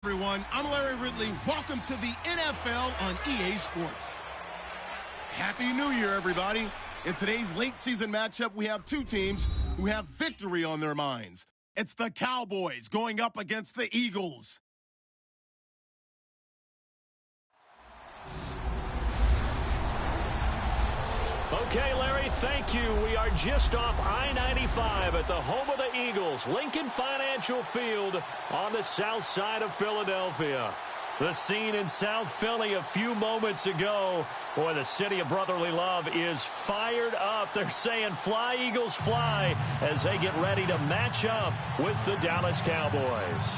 Everyone, I'm Larry Ridley. Welcome to the NFL on EA Sports. Happy New Year, everybody. In today's late season matchup, we have two teams who have victory on their minds. It's the Cowboys going up against the Eagles. Okay, Larry, thank you. We are just off I-95 at the home of the Eagles, Lincoln Financial Field on the south side of Philadelphia. The scene in South Philly a few moments ago. Boy, the city of brotherly love is fired up. They're saying, "Fly, Eagles, fly," as they get ready to match up with the Dallas Cowboys.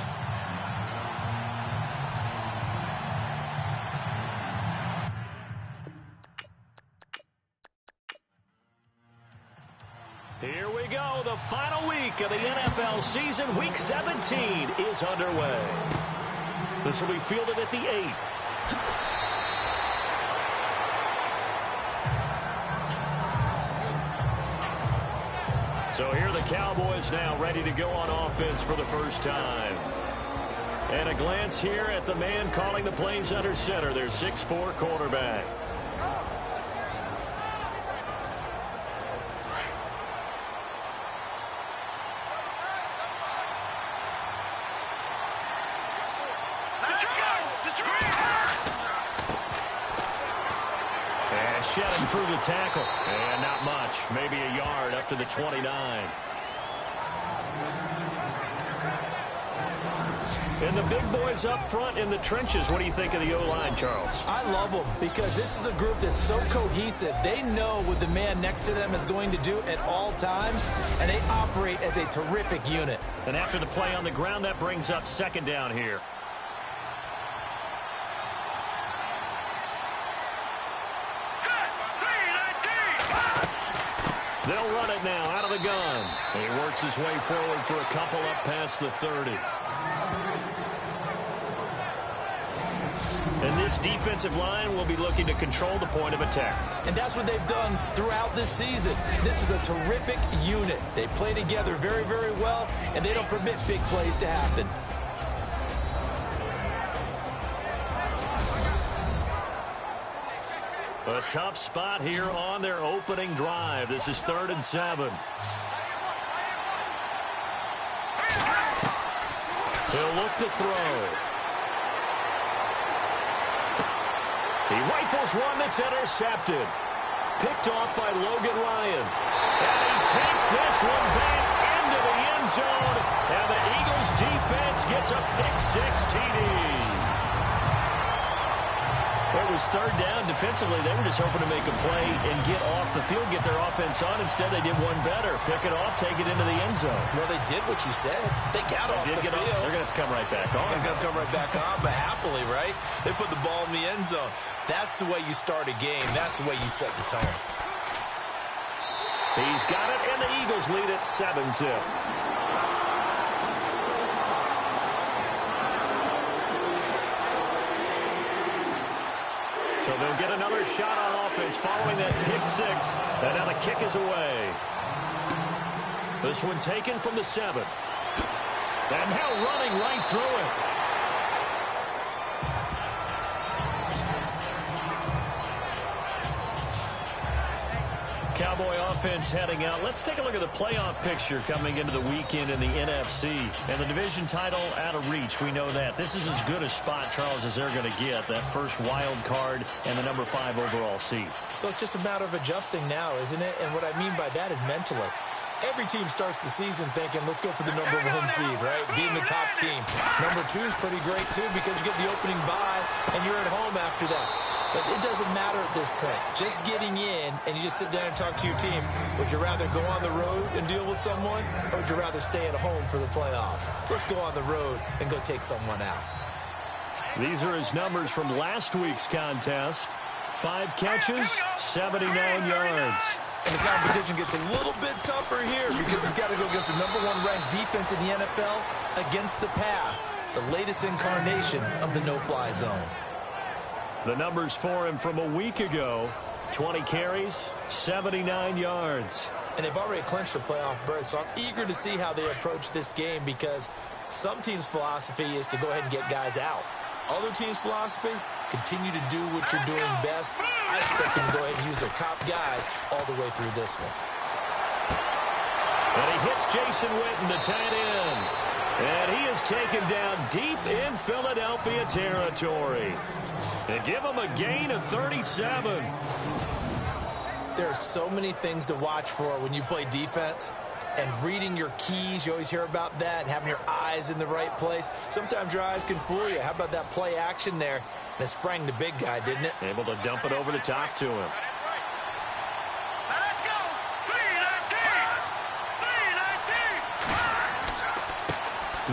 Here we go. The final week of the NFL season. Week 17 is underway. This will be fielded at the 8. So here are the Cowboys now ready to go on offense for the first time. And a glance here at the man calling the plays under center, their 6'4" quarterback. Shedding through the tackle. And not much. Maybe a yard up to the 29. And the big boys up front in the trenches. What do you think of the O-line, Charles? I love them because this is a group that's so cohesive. They know what the man next to them is going to do at all times, and they operate as a terrific unit. And after the play on the ground, that brings up second down here. They'll run it now out of the gun. He works his way forward for a couple up past the 30. And this defensive line will be looking to control the point of attack. And that's what they've done throughout this season. This is a terrific unit. They play together very, very well, and they don't permit big plays to happen. A tough spot here on their opening drive. This is 3rd and 7. He'll look to throw. He rifles one that's intercepted. Picked off by Logan Ryan. And he takes this one back into the end zone. And the Eagles defense gets a pick-6 TD. It was 3rd down. Defensively, they were just hoping to make a play and get off the field, get their offense on. Instead, they did one better. Pick it off, take it into the end zone. Well, they did what you said. They got off the field. They're going to have to come right back on. They're going to come right back on, but happily, right? They put the ball in the end zone. That's the way you start a game. That's the way you set the tone. He's got it, and the Eagles lead at 7-zip. So they'll get another shot on offense following that pick-6. And now the kick is away. This one taken from the 7. And now running right through it. Cowboy offense heading out. Let's take a look at the playoff picture coming into the weekend in the NFC. And the division title out of reach. We know that. This is as good a spot, Charles, as they're going to get. That first wild card and the number 5 overall seed. So it's just a matter of adjusting now, isn't it? And what I mean by that is mentally. Every team starts the season thinking, let's go for the number 1 seed, right? Being the top team. Number 2 is pretty great, too, because you get the opening bye, and you're at home after that. But it doesn't matter at this point. Just getting in, and you just sit down and talk to your team. Would you rather go on the road and deal with someone, or would you rather stay at home for the playoffs? Let's go on the road and go take someone out. These are his numbers from last week's contest. 5 catches, 79 yards. And the competition gets a little bit tougher here because he's got to go against the number 1 ranked defense in the NFL against the pass, the latest incarnation of the no-fly zone. The numbers for him from a week ago, 20 carries, 79 yards. And they've already clinched the playoff berth, so I'm eager to see how they approach this game because Some teams' philosophy is to go ahead and get guys out. Other teams' philosophy, continue to do what you're doing best. I expect them to go ahead and use their top guys all the way through this one. And he hits Jason Witten, the tight end. And he is taken down deep in Philadelphia territory. And give him a gain of 37. There are so many things to watch for when you play defense. And reading your keys, you always hear about that, and having your eyes in the right place. Sometimes your eyes can fool you. How about that play action there? And it sprang the big guy, didn't it? Able to dump it over the top to him. Let's go!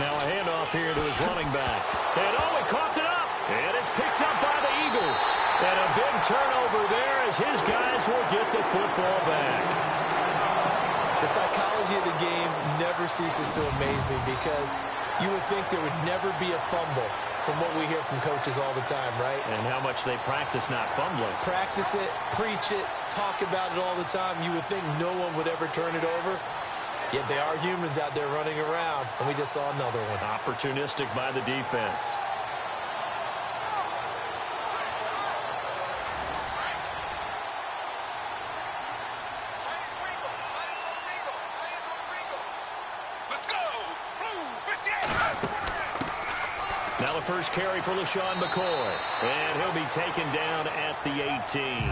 3-19! Now a handoff here to his running back. And he coughed it up. And it's picked up by the Eagles. And a big turnover there as his guys will get the football back. The psychology of the game never ceases to amaze me because you would think there would never be a fumble from what we hear from coaches all the time, right? And how much they practice not fumbling. Practice it, preach it, talk about it all the time. You would think no one would ever turn it over. Yet they are humans out there running around, and we just saw another one. Opportunistic by the defense. Now the first carry for LaShawn McCoy. And he'll be taken down at the 18.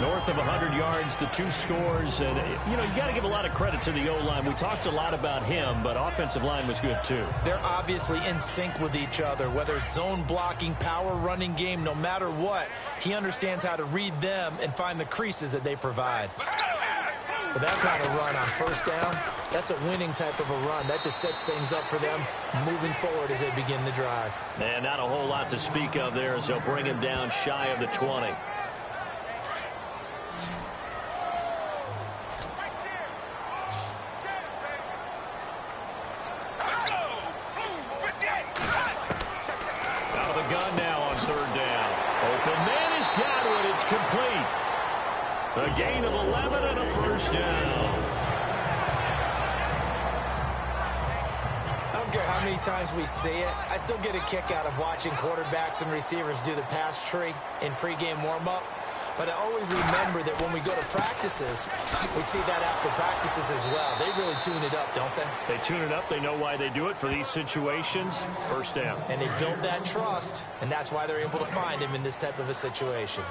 North of 100 yards, the 2 scores. And, you know, you got to give a lot of credit to the O-line. We talked a lot about him, but offensive line was good too. They're obviously in sync with each other, whether it's zone blocking, power running game, no matter what. He understands how to read them and find the creases that they provide. With that kind of run on first down, that's a winning type of a run. That just sets things up for them moving forward as they begin the drive. And not a whole lot to speak of there as they'll bring him down shy of the 20. Out of the gun now on third down. Open man has got it. It's complete. A gain of 11 and a first down. I don't care how many times we see it. I still get a kick out of watching quarterbacks and receivers do the pass tree in pregame warm-up. But I always remember that when we go to practices, we see that after practices as well. They really tune it up, don't they? They tune it up. They know why they do it for these situations. First down. And they build that trust, and that's why they're able to find him in this type of a situation.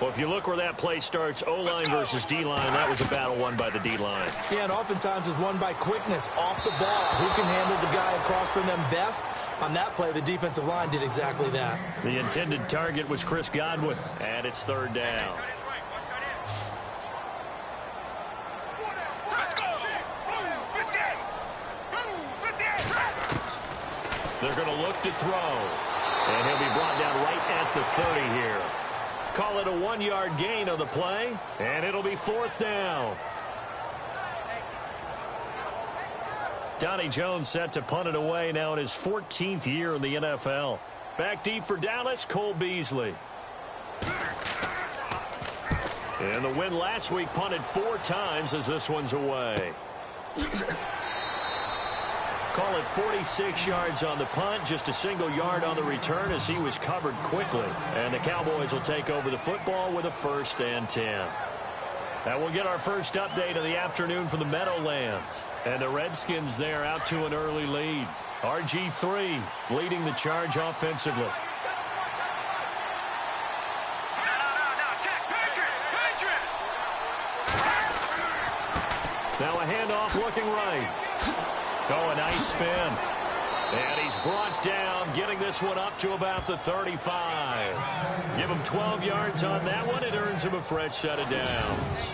Well, if you look where that play starts, O-line versus D-line, that was a battle won by the D-line. Yeah, and oftentimes it's won by quickness off the ball. Who can handle the guy across from them best? On that play, the defensive line did exactly that. The intended target was Chris Godwin, and it's third down. They're going to look to throw, and he'll be brought down right at the 30 here. Call it a 1-yard gain on the play, and it'll be fourth down. Donnie Jones set to punt it away now in his 14th year in the NFL. Back deep for Dallas, Cole Beasley. And the win last week punted 4 times as this one's away. Call it 46 yards on the punt, just a single yard on the return as he was covered quickly. And the Cowboys will take over the football with a 1st and 10. Now we'll get our first update of the afternoon from the Meadowlands. And the Redskins there out to an early lead. RG3 leading the charge offensively. Now a handoff looking right. Oh, a nice spin. And he's brought down, getting this one up to about the 35. Give him 12 yards on that one. It earns him a fresh set of downs.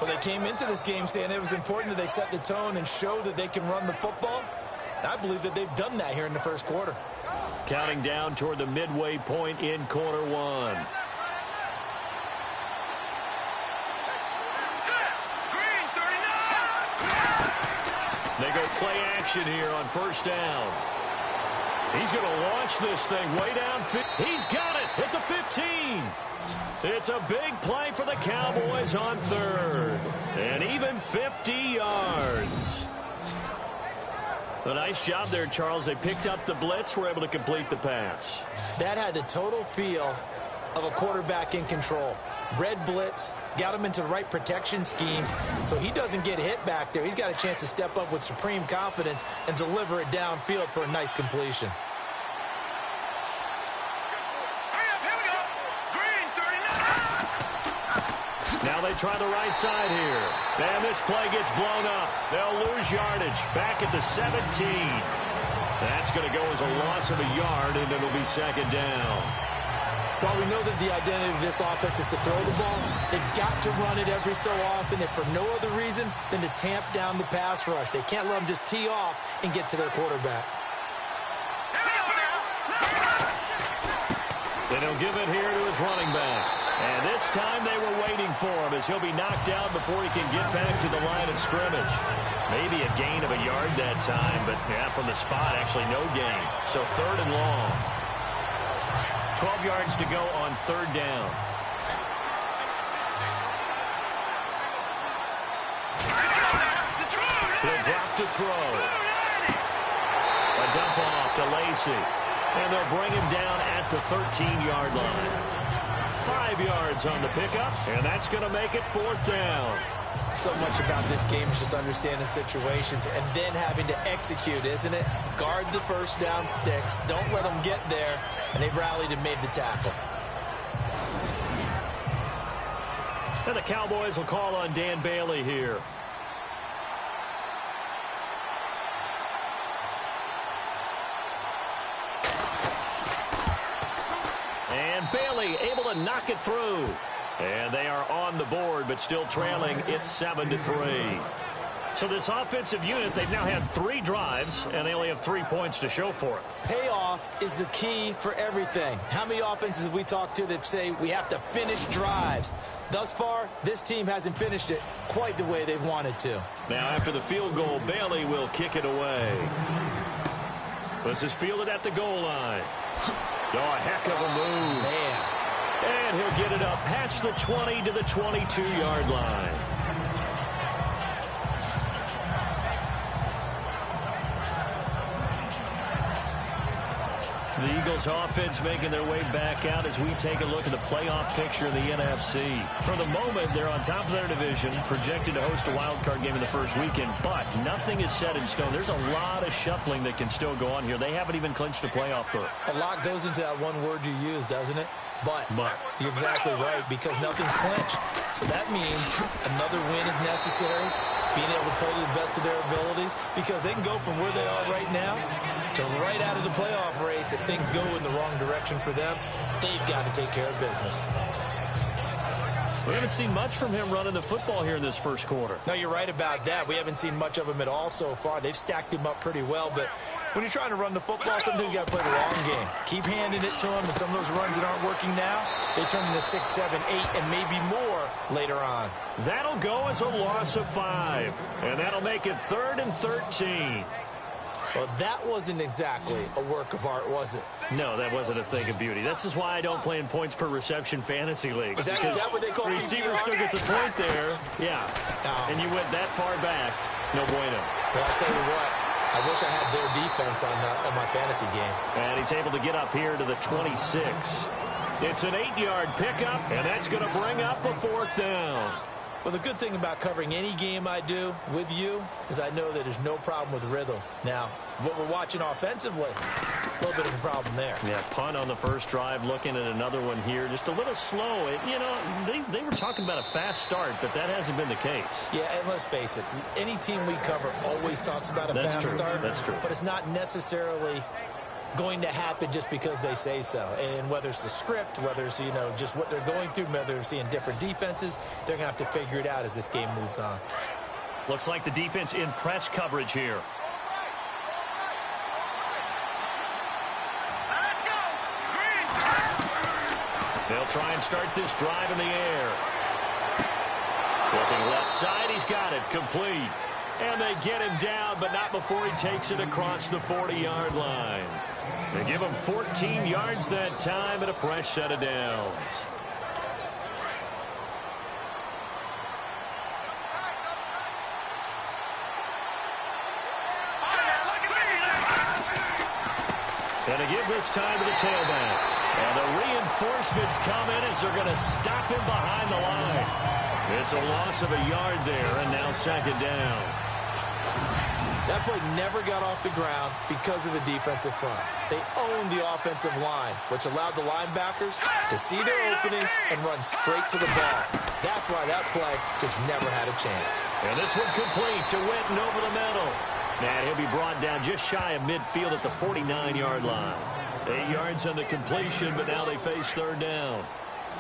Well, they came into this game saying it was important that they set the tone and show that they can run the football. I believe that they've done that here in the first quarter. Counting down toward the midway point in quarter 1. They go play action here on first down. He's going to launch this thing way down. He's got it at the 15. It's a big play for the Cowboys on third. And even 50 yards. A nice job there, Charles. They picked up the blitz, were able to complete the pass. That had the total feel of a quarterback in control. Red blitz, got him into the right protection scheme, so he doesn't get hit back there. He's got a chance to step up with supreme confidence and deliver it downfield for a nice completion. Now they try the right side here. And this play gets blown up. They'll lose yardage back at the 17. That's going to go as a loss of a yard, and it'll be second down. While we know that the identity of this offense is to throw the ball, they've got to run it every so often, if for no other reason than to tamp down the pass rush. They can't let them just tee off and get to their quarterback. Then he'll give it here to his running back. And this time they were waiting for him as he'll be knocked down before he can get back to the line of scrimmage. Maybe a gain of a yard that time, but yeah, from the spot, actually no gain. So third and long. 12 yards to go on third down. He'll drop to throw. A dump off to Lacey. And they'll bring him down at the 13-yard line. 5 yards on the pickup, and that's going to make it fourth down. So much about this game is just understanding situations and then having to execute, isn't it? Guard the first down sticks. Don't let them get there. And they rallied and made the tackle. And the Cowboys will call on Dan Bailey here. And Bailey able to knock it through. And they are on the board, but still trailing. It's 7-3. So this offensive unit, they've now had 3 drives, and they only have 3 points to show for it. Payoff is the key for everything. How many offenses have we talked to that say we have to finish drives? Thus far, this team hasn't finished it quite the way they wanted to. Now, after the field goal, Bailey will kick it away. This is fielded at the goal line. Oh, a heck of a move. Man. And he'll get it up past the 20 to the 22-yard line. The Eagles offense making their way back out as we take a look at the playoff picture in the NFC. For the moment, they're on top of their division, projected to host a wild card game in the first weekend, but nothing is set in stone. There's a lot of shuffling that can still go on here. They haven't even clinched a playoff berth. A lot goes into that one word you use, doesn't it? But you're exactly right, because nothing's clinched. So that means another win is necessary, being able to play to the best of their abilities, because they can go from where they are right now to right out of the playoff race. If things go in the wrong direction for them, they've got to take care of business. We haven't seen much from him running the football here in this first quarter. No, you're right about that. We haven't seen much of him at all so far. They've stacked him up pretty well, but when you're trying to run the football, sometimes you got to play the long game. Keep handing it to him, and some of those runs that aren't working now, they turn into 6, 7, 8, and maybe more later on. That'll go as a loss of 5, and that'll make it 3rd and 13. Well, that wasn't exactly a work of art, was it? No, that wasn't a thing of beauty. This is why I don't play in points per reception fantasy leagues. Is that what they call receiver still gets a point there. Yeah. Oh. And you went that far back. No bueno. Well, I'll tell you what. I wish I had their defense on my fantasy game. And he's able to get up here to the 26. It's an 8-yard pickup, and that's going to bring up a 4th down. Well, the good thing about covering any game I do with you is I know that there's no problem with rhythm. Now, what we're watching offensively, a little bit of a problem there. Yeah, punt on the first drive, looking at another one here. Just a little slow. They were talking about a fast start, but that hasn't been the case. Yeah, and let's face it, any team we cover always talks about a fast start. That's true. But it's not necessarily going to happen just because they say so. And whether it's the script, whether it's, just what they're going through, whether they're seeing different defenses, they're going to have to figure it out as this game moves on. Looks like the defense in press coverage here. Let's go. Green. They'll try and start this drive in the air. Looking left side, he's got it, complete. And they get him down, but not before he takes it across the 40-yard line. They give him 14 yards that time and a fresh set of downs. Look at me. And to give this time to the tailback. And the reinforcements come in as they're going to stop him behind the line. It's a loss of a yard there, and now second down. That play never got off the ground because of the defensive front. They owned the offensive line, which allowed the linebackers to see their openings and run straight to the ball. That's why that play just never had a chance. And this one complete to Witten over the middle. And he'll be brought down just shy of midfield at the 49-yard line. 8 yards on the completion, but now they face third down.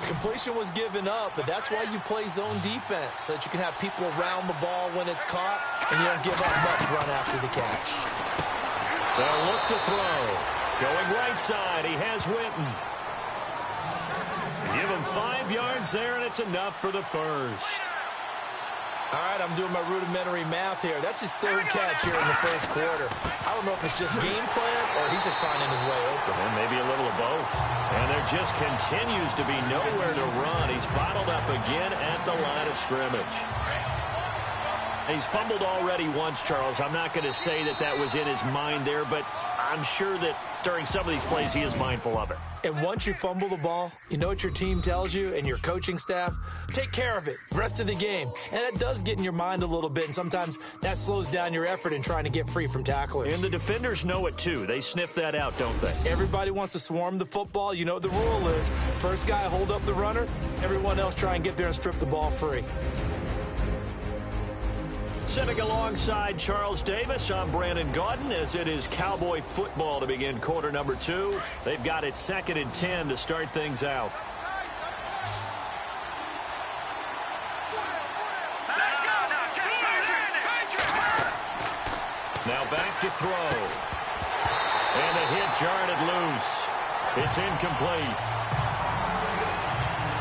Completion was given up, but that's why you play zone defense, so that you can have people around the ball when it's caught, and you don't give up much run after the catch. They'll look to throw. Going right side, he has Witten. Give him 5 yards there, and it's enough for the first. All right, I'm doing my rudimentary math here. That's his third catch here in the first quarter. I don't know if it's just game plan or he's just finding his way open. And maybe a little of both. And there just continues to be nowhere to run. He's bottled up again at the line of scrimmage. He's fumbled already once, Charles. I'm not going to say that that was in his mind there, but I'm sure that during some of these plays he is mindful of it. And once you fumble the ball, you know what your team tells you and your coaching staff? Take care of it. Rest of the game. And that does get in your mind a little bit, and sometimes that slows down your effort in trying to get free from tacklers. And the defenders know it too. They sniff that out, don't they? Everybody wants to swarm the football. You know what the rule is. First guy hold up the runner. Everyone else try and get there and strip the ball free. Sitting alongside Charles Davis, I'm Brandon Gaudin, as it is Cowboy football to begin quarter number 2. They've got it 2nd and 10 to start things out. Now back to throw. And the hit jarred it loose. It's incomplete.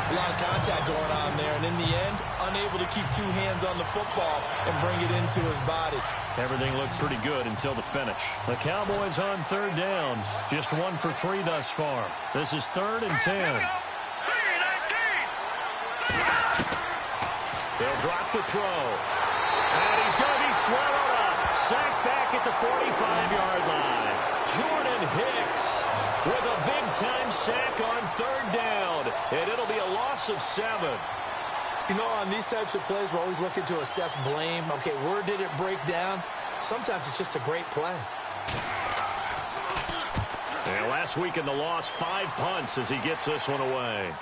It's a lot of contact going on there, and in the end, unable to keep 2 hands on the football and bring it into his body. Everything looked pretty good until the finish. The Cowboys on third down. Just 1 for 3 thus far. This is 3rd and 10. They'll drop the throw. And he's going to be swallowed up. Sacked back at the 45-yard line. Jordan Hicks with a big-time sack on third down. And it'll be a loss of 7. You know, on these types of plays, we're always looking to assess blame. Okay, where did it break down? Sometimes it's just a great play. And last week in the loss, 5 punts as he gets this one away.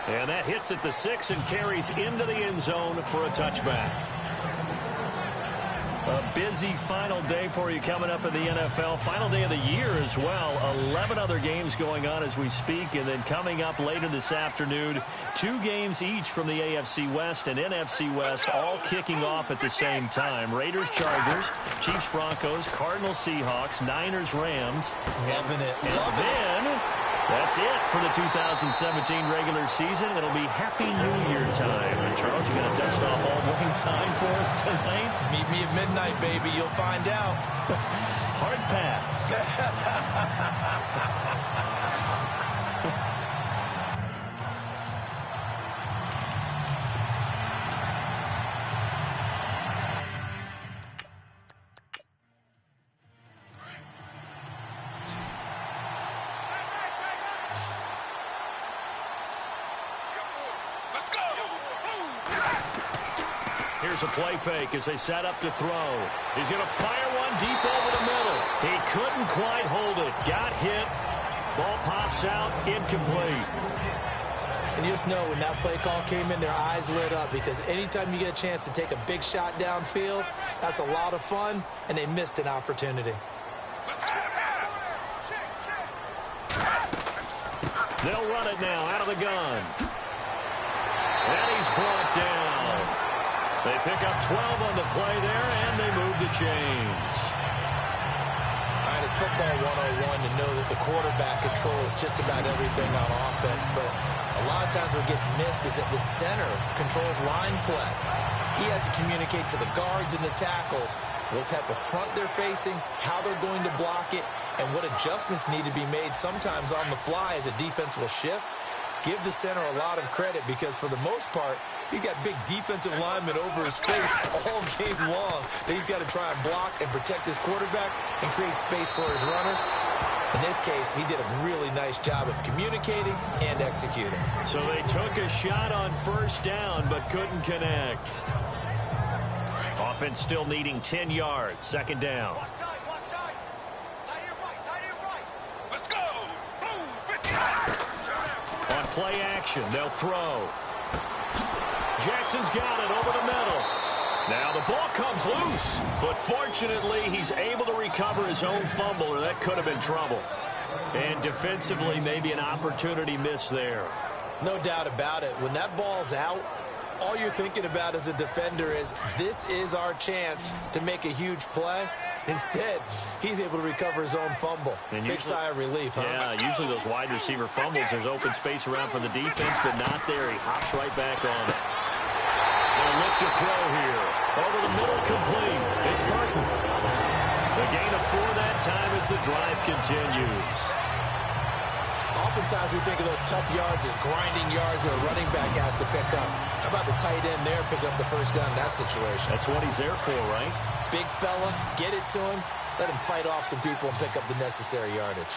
And that hits at the 6 and carries into the end zone for a touchback. A busy final day for you coming up in the NFL. Final day of the year as well. 11 other games going on as we speak. And then coming up later this afternoon, 2 games each from the AFC West and NFC West, all kicking off at the same time. Raiders, Chargers, Chiefs, Broncos, Cardinals, Seahawks, Niners, Rams. Loving it. And then that's it for the 2017 regular season. It'll be Happy New Year time. And Charles, you going to dust off all morning sign for us tonight? Meet me at midnight, baby. You'll find out. Hard pass. Here's a play fake as they set up to throw. He's going to fire one deep over the middle. He couldn't quite hold it. Got hit. Ball pops out. Incomplete. And you just know when that play call came in, their eyes lit up, because anytime you get a chance to take a big shot downfield, that's a lot of fun, and they missed an opportunity. They'll run it now out of the gun. And he's brought down. They pick up 12 on the play there, and they move the chains. All right, it's football 101 to know that the quarterback controls just about everything on offense, but a lot of times what gets missed is that the center controls line play. He has to communicate to the guards and the tackles what type of front they're facing, how they're going to block it, and what adjustments need to be made sometimes on the fly as a defense will shift. Give the center a lot of credit because, for the most part, He's got big defensive linemen over his face all game long that he's got to try and block and protect his quarterback and create space for his runner. In this case, he did a really nice job of communicating and executing. So they took a shot on first down but couldn't connect. Offense still needing 10 yards. Second down. Let's go. On play action, they'll throw. Jackson's got it over the middle. Now the ball comes loose, but fortunately he's able to recover his own fumble, or that could have been trouble. And defensively, maybe an opportunity missed there. No doubt about it. When that ball's out, all you're thinking about as a defender is, this is our chance to make a huge play. Instead, he's able to recover his own fumble. And big sigh of relief, huh? Yeah, usually those wide receiver fumbles, there's open space around for the defense, but not there. He hops right back on it. They'll look to throw here. Over the middle, complete. It's Burton. The gain of 4 that time as the drive continues. Oftentimes we think of those tough yards as grinding yards that a running back has to pick up. How about the tight end there picking up the first down in that situation? That's what he's there for, right? Big fella, get it to him, let him fight off some people and pick up the necessary yardage.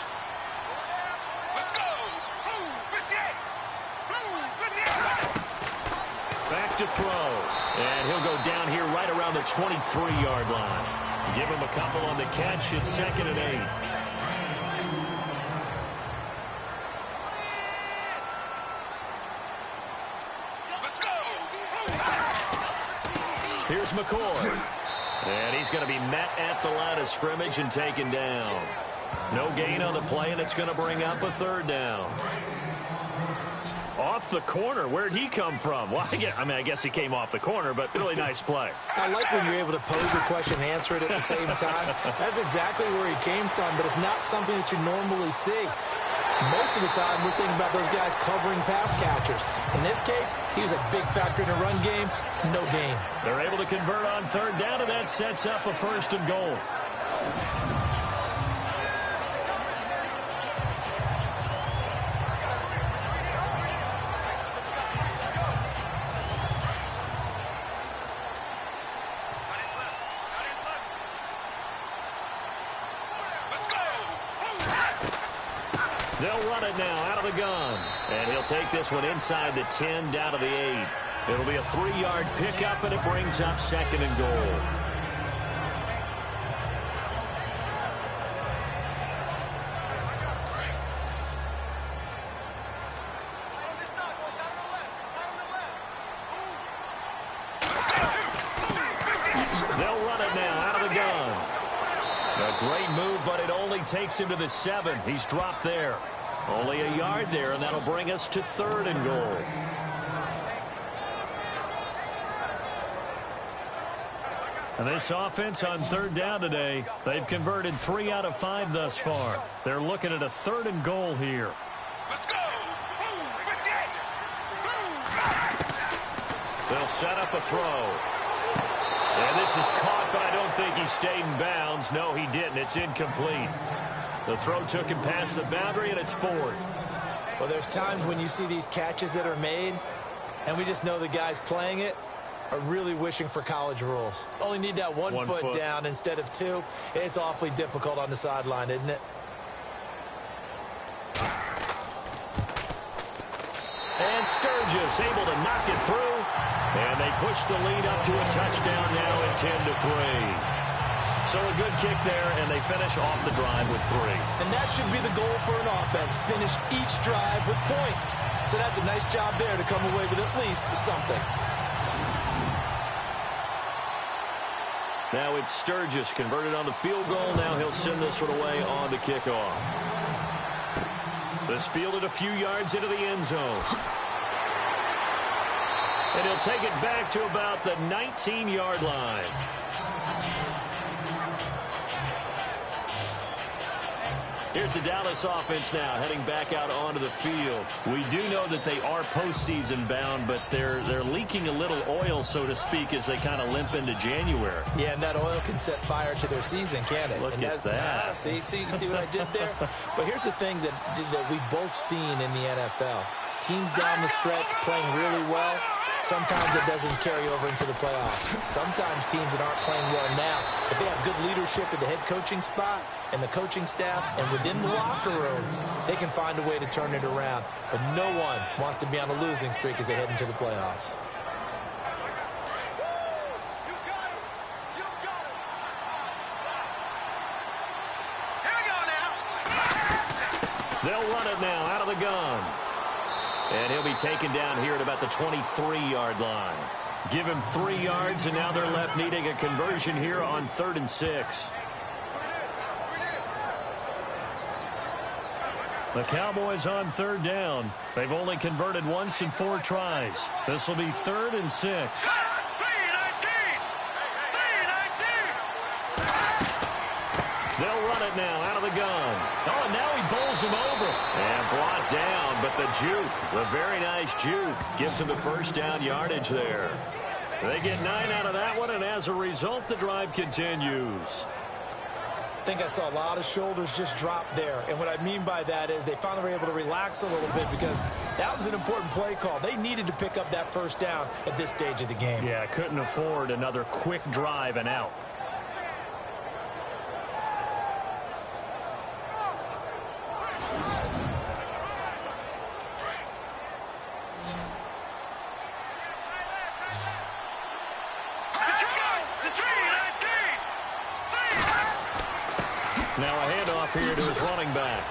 Let's go. 58. Back to throw. And he'll go down here right around the 23-yard line. Give him a couple on the catch. It's 2nd and 8. Let's go. Here's McCoy. And he's going to be met at the line of scrimmage and taken down. No gain on the play, and it's going to bring up a 3rd down. Off the corner. Where'd he come from? Well, I guess he came off the corner, but really nice play. I like when you're able to pose a question and answer it at the same time. That's exactly where he came from, but it's not something that you normally see. Most of the time, we're thinking about those guys covering pass catchers. In this case, he was a big factor in the run game. No gain. They're able to convert on 3rd down, and that sets up a 1st and goal. They'll run it now out of the gun. And he'll take this one inside the 10 down to the 8. It'll be a 3-yard pickup, and it brings up 2nd and goal. They'll run it now out of the gun. A great move, but it only takes him to the 7. He's dropped there. Only a yard there, and that'll bring us to 3rd and goal. And this offense on 3rd down today, they've converted 3 out of 5 thus far. They're looking at a 3rd and goal here. Let's go. 58. They'll set up a throw. And this is caught, but I don't think he stayed in bounds. No, he didn't. It's incomplete. The throw took him past the boundary, and it's 4th. Well, there's times when you see these catches that are made, and we just know the guys playing it are really wishing for college rules. Only need that one foot down instead of 2. It's awfully difficult on the sideline, isn't it? And Sturgis able to knock it through. And they push the lead up to a touchdown now at 10-3. So a good kick there, and they finish off the drive with 3. And that should be the goal for an offense. Finish each drive with points. So that's a nice job there to come away with at least something. Now it's Sturgis converted on the field goal. Now he'll send this one away on the kickoff. This fielded a few yards into the end zone. And he'll take it back to about the 19-yard line. Here's the Dallas offense now heading back out onto the field. We do know that they are postseason bound, but they're leaking a little oil, so to speak, as they kind of limp into January. Yeah, and that oil can set fire to their season, can't it? Look at that. See what I did there? But here's the thing that we've both seen in the NFL. Teams down the stretch playing really well, sometimes it doesn't carry over into the playoffs. Sometimes teams that aren't playing well now, if they have good leadership at the head coaching spot and the coaching staff and within the locker room, they can find a way to turn it around. But no one wants to be on a losing streak as they head into the playoffs. They'll run it now out of the gun. And he'll be taken down here at about the 23-yard line. Give him 3 yards, and now they're left needing a conversion here on 3rd and 6. The Cowboys on 3rd down. They've only converted once in 4 tries. This will be 3rd and 6. They'll run it now out of the gun. Oh, and now he bowls him over. And brought down, but the juke, the very nice juke, gives him the first down yardage there. They get 9 out of that one, and as a result, the drive continues. I think I saw a lot of shoulders just drop there. And what I mean by that is they finally were able to relax a little bit because that was an important play call. They needed to pick up that first down at this stage of the game. Yeah, couldn't afford another quick drive and out. Now a handoff here to his running back.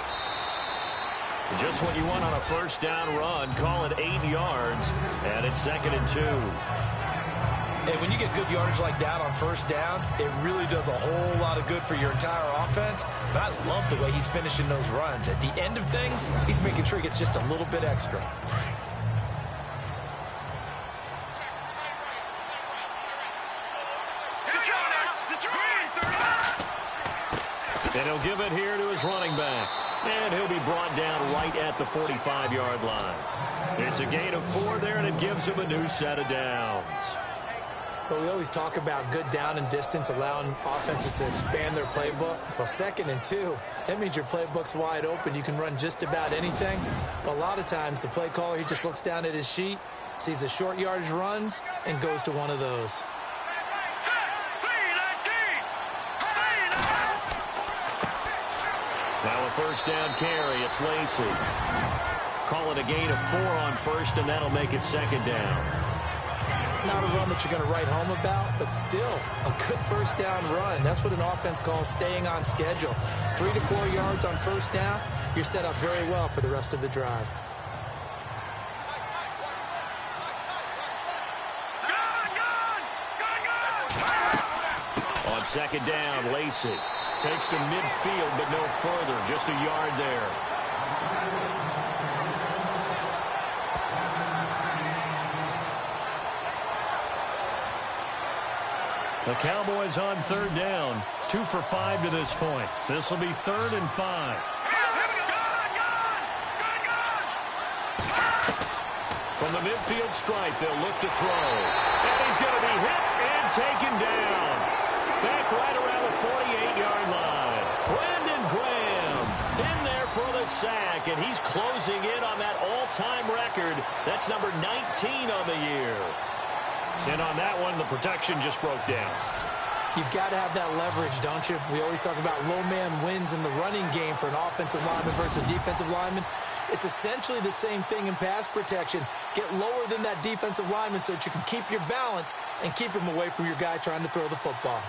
Just what you want on a first down run. Call it 8 yards, and it's 2nd and 2. Hey, when you get good yardage like that on first down, it really does a whole lot of good for your entire offense. But I love the way he's finishing those runs. At the end of things, he's making sure he gets just a little bit extra. And he'll give it here to his running back. And he'll be brought down right at the 45-yard line. It's a gain of 4 there, and it gives him a new set of downs. But we always talk about good down and distance, allowing offenses to expand their playbook. Well, 2nd and 2, that means your playbook's wide open. You can run just about anything. But a lot of times, the play caller, he just looks down at his sheet, sees the short yardage runs, and goes to one of those. Now a first down carry. It's Lacy. Call it a gain of 4 on first, and that'll make it 2nd down. Not a run that you're going to write home about, but still a good first down run. That's what an offense calls staying on schedule. 3 to 4 yards on first down, you're set up very well for the rest of the drive. On 2nd down, Lacy takes to midfield, but no further. Just a yard there. The Cowboys on 3rd down. 2 for 5 to this point. This will be 3rd and 5. From the midfield stripe, they'll look to throw. And he's going to be hit and taken down. Back right around the 48-yard line. Brandon Graham in there for the sack, and he's closing in on that all-time record. That's number 19 on the year. And on that one, the protection just broke down. You've got to have that leverage, don't you? We always talk about low man wins in the running game for an offensive lineman versus a defensive lineman. It's essentially the same thing in pass protection. Get lower than that defensive lineman so that you can keep your balance and keep him away from your guy trying to throw the football.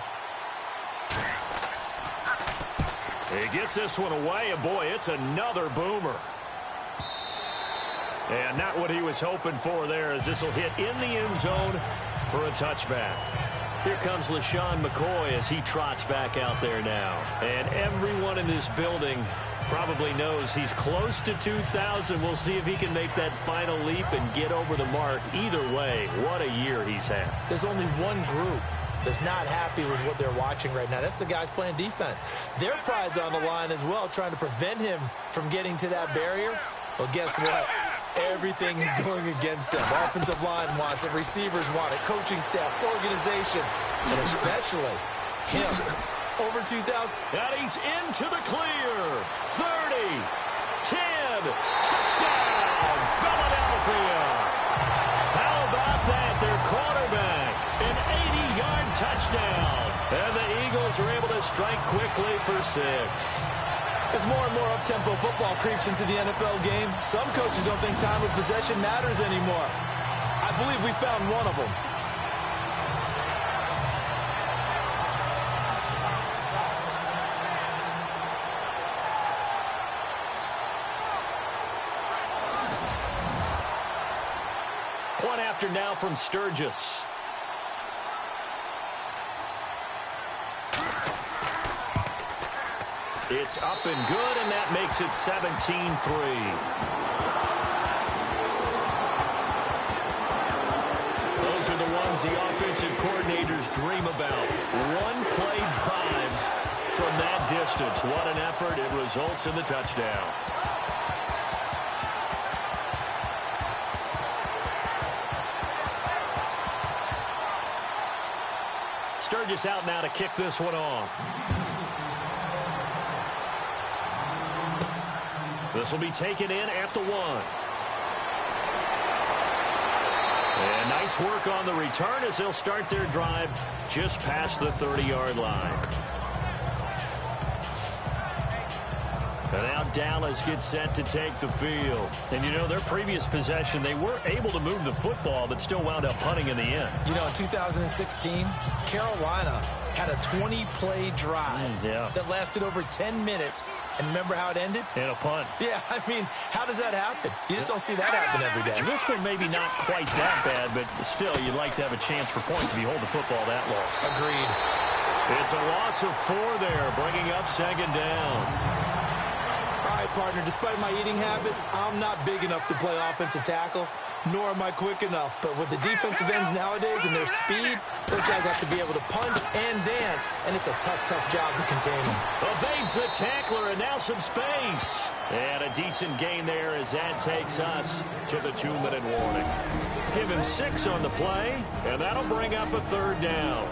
He gets this one away, and boy, it's another boomer. And not what he was hoping for there, as this will hit in the end zone for a touchback. Here comes LaShawn McCoy as he trots back out there now. And everyone in this building probably knows he's close to 2,000. We'll see if he can make that final leap and get over the mark. Either way, what a year he's had. There's only one group that's not happy with what they're watching right now. That's the guys playing defense. Their pride's on the line as well, trying to prevent him from getting to that barrier. Well, guess what? Everything is going against them. Offensive line wants it. Receivers want it. Coaching staff, organization, and especially him. Over 2,000. And he's into the clear. 30, 10, touchdown, Philadelphia. Eagles are able to strike quickly for 6. As more and more up-tempo football creeps into the NFL game, some coaches don't think time of possession matters anymore. I believe we found one of them. Point after now from Sturgis. It's up and good, and that makes it 17-3. Those are the ones the offensive coordinators dream about. One-play drives from that distance. What an effort. It results in the touchdown. Sturgis out now to kick this one off. This will be taken in at the 1. And nice work on the return as they'll start their drive just past the 30-yard line. And now Dallas gets set to take the field. And, you know, their previous possession, they were able to move the football, but still wound up punting in the end. You know, in 2016, Carolina had a 20-play drive that lasted over 10 minutes. And remember how it ended? In a punt. Yeah, I mean, how does that happen? You just don't see that happen every day. This one maybe not quite that bad, but still, you'd like to have a chance for points if you hold the football that long. Agreed. It's a loss of 4 there, bringing up 2nd down. All right, partner, despite my eating habits, I'm not big enough to play offensive tackle, nor am I quick enough. But with the defensive ends nowadays and their speed, those guys have to be able to punch and dance, and it's a tough, tough job to contain them. Evades the tackler, and now some space. And a decent gain there as that takes us to the 2-minute warning. Give him 6 on the play, and that'll bring up a 3rd down.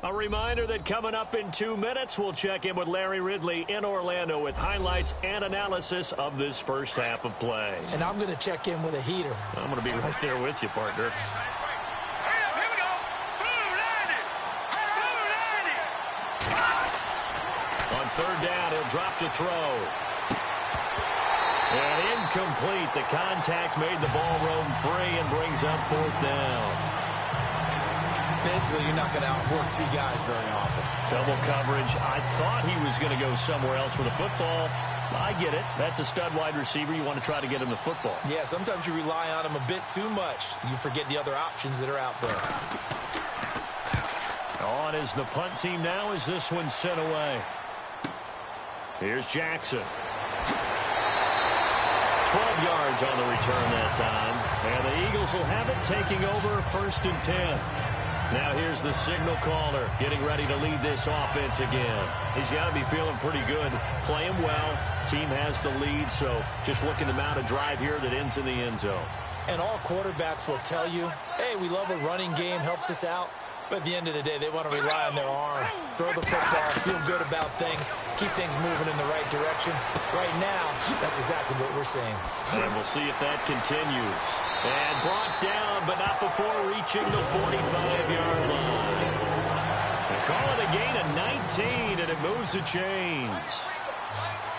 A reminder that coming up in 2 minutes, we'll check in with Larry Ridley in Orlando with highlights and analysis of this first half of play. And I'm going to check in with a heater. I'm going to be right there with you, partner. Here we go. Blue 90. On 3rd down, he'll drop to throw. And incomplete. The contact made the ball roam free and brings up 4th down. Basically, you're not going to outwork 2 guys very often. Double coverage. I thought he was going to go somewhere else with the football. I get it. That's a stud wide receiver. You want to try to get him the football. Yeah, sometimes you rely on him a bit too much. You forget the other options that are out there. On is the punt team now as this one's sent away. Here's Jackson. 12 yards on the return that time. And the Eagles will have it, taking over 1st and 10. Now here's the signal caller getting ready to lead this offense again. He's got to be feeling pretty good, playing well. Team has the lead, so just looking to mount a drive here that ends in the end zone. And all quarterbacks will tell you, hey, we love a running game, helps us out. But at the end of the day, they want to rely on their arm, throw the football, feel good about things, keep things moving in the right direction. Right now, that's exactly what we're seeing. And we'll see if that continues. And brought down, but not before reaching the 45-yard line. They call it a gain of 19, and it moves the chains.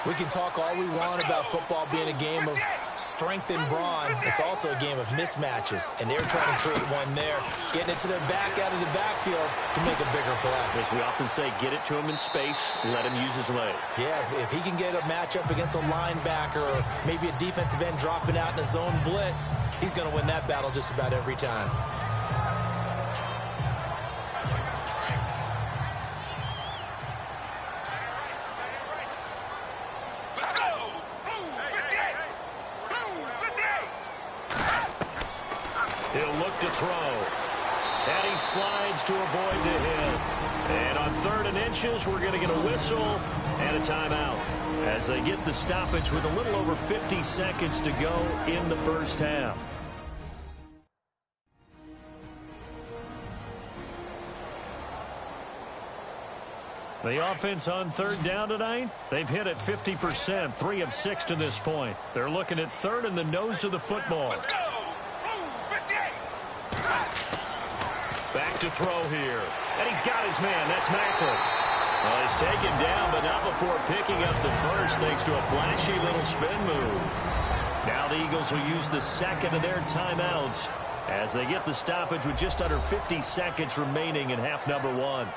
We can talk all we want about football being a game of strength and brawn. It's also a game of mismatches, and they're trying to create one there, getting it to their back out of the backfield to make a bigger play. As we often say, get it to him in space, let him use his leg. Yeah, if he can get a matchup against a linebacker or maybe a defensive end dropping out in a zone blitz, he's going to win that battle just about every time. He'll look to throw. And he slides to avoid the hit. And on 3rd and inches, we're going to get a whistle and a timeout as they get the stoppage with a little over 50 seconds to go in the first half. The offense on third down tonight, they've hit it 50%, 3 of 6 to this point. They're looking at third in the nose of the football. Let's go. Blue 58. Back to throw here. And he's got his man. That's Macklin. Well, he's taken down, but not before picking up the first thanks to a flashy little spin move. Now the Eagles will use the second of their timeouts as they get the stoppage with just under 50 seconds remaining in half number 1.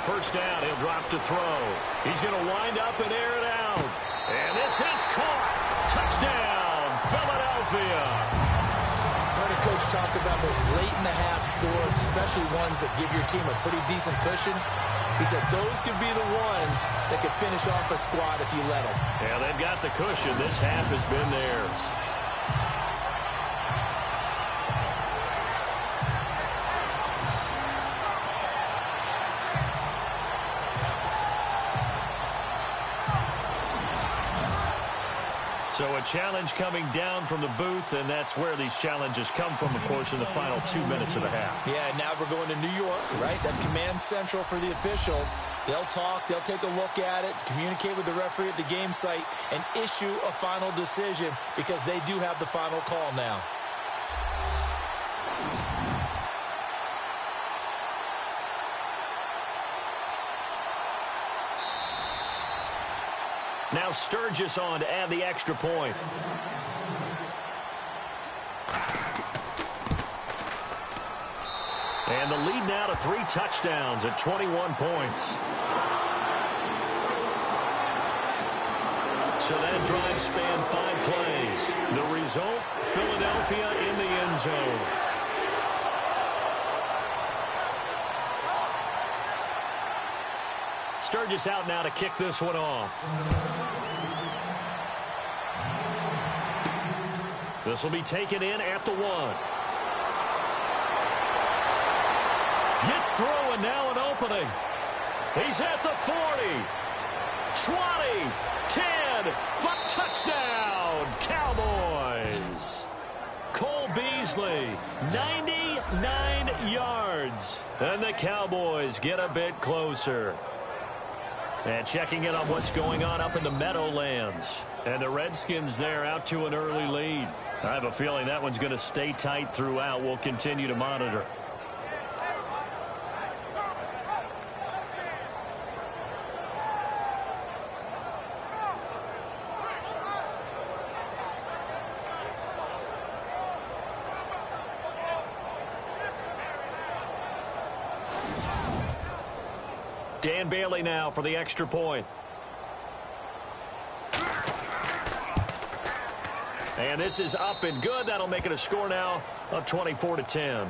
First down, he'll drop to throw. He's going to wind up and air it out. And this is caught. Touchdown, Philadelphia. Heard a coach talk about those late in the half scores, especially ones that give your team a pretty decent cushion. He said those could be the ones that could finish off a squad if you let them. Yeah, they've got the cushion. This half has been theirs. So a challenge coming down from the booth, and that's where these challenges come from, of course, in the final 2 minutes of the half. Yeah, now we're going to New York, right? That's command central for the officials. They'll talk, they'll take a look at it, communicate with the referee at the game site, and issue a final decision because they do have the final call now. Now Sturgis on to add the extra point. And the lead now to 3 touchdowns at 21 points. So that drive spanned 5 plays. The result, Philadelphia in the end zone. Sturgis out now to kick this one off. This will be taken in at the 1. Gets through and now an opening. He's at the 40. 20. 10. Touchdown, Cowboys. Cole Beasley, 99 yards. And the Cowboys get a bit closer. And checking in on what's going on up in the Meadowlands. And the Redskins there out to an early lead. I have a feeling that one's going to stay tight throughout. We'll continue to monitor. Dan Bailey now for the extra point. And this is up and good. That'll make it a score now of 24-10.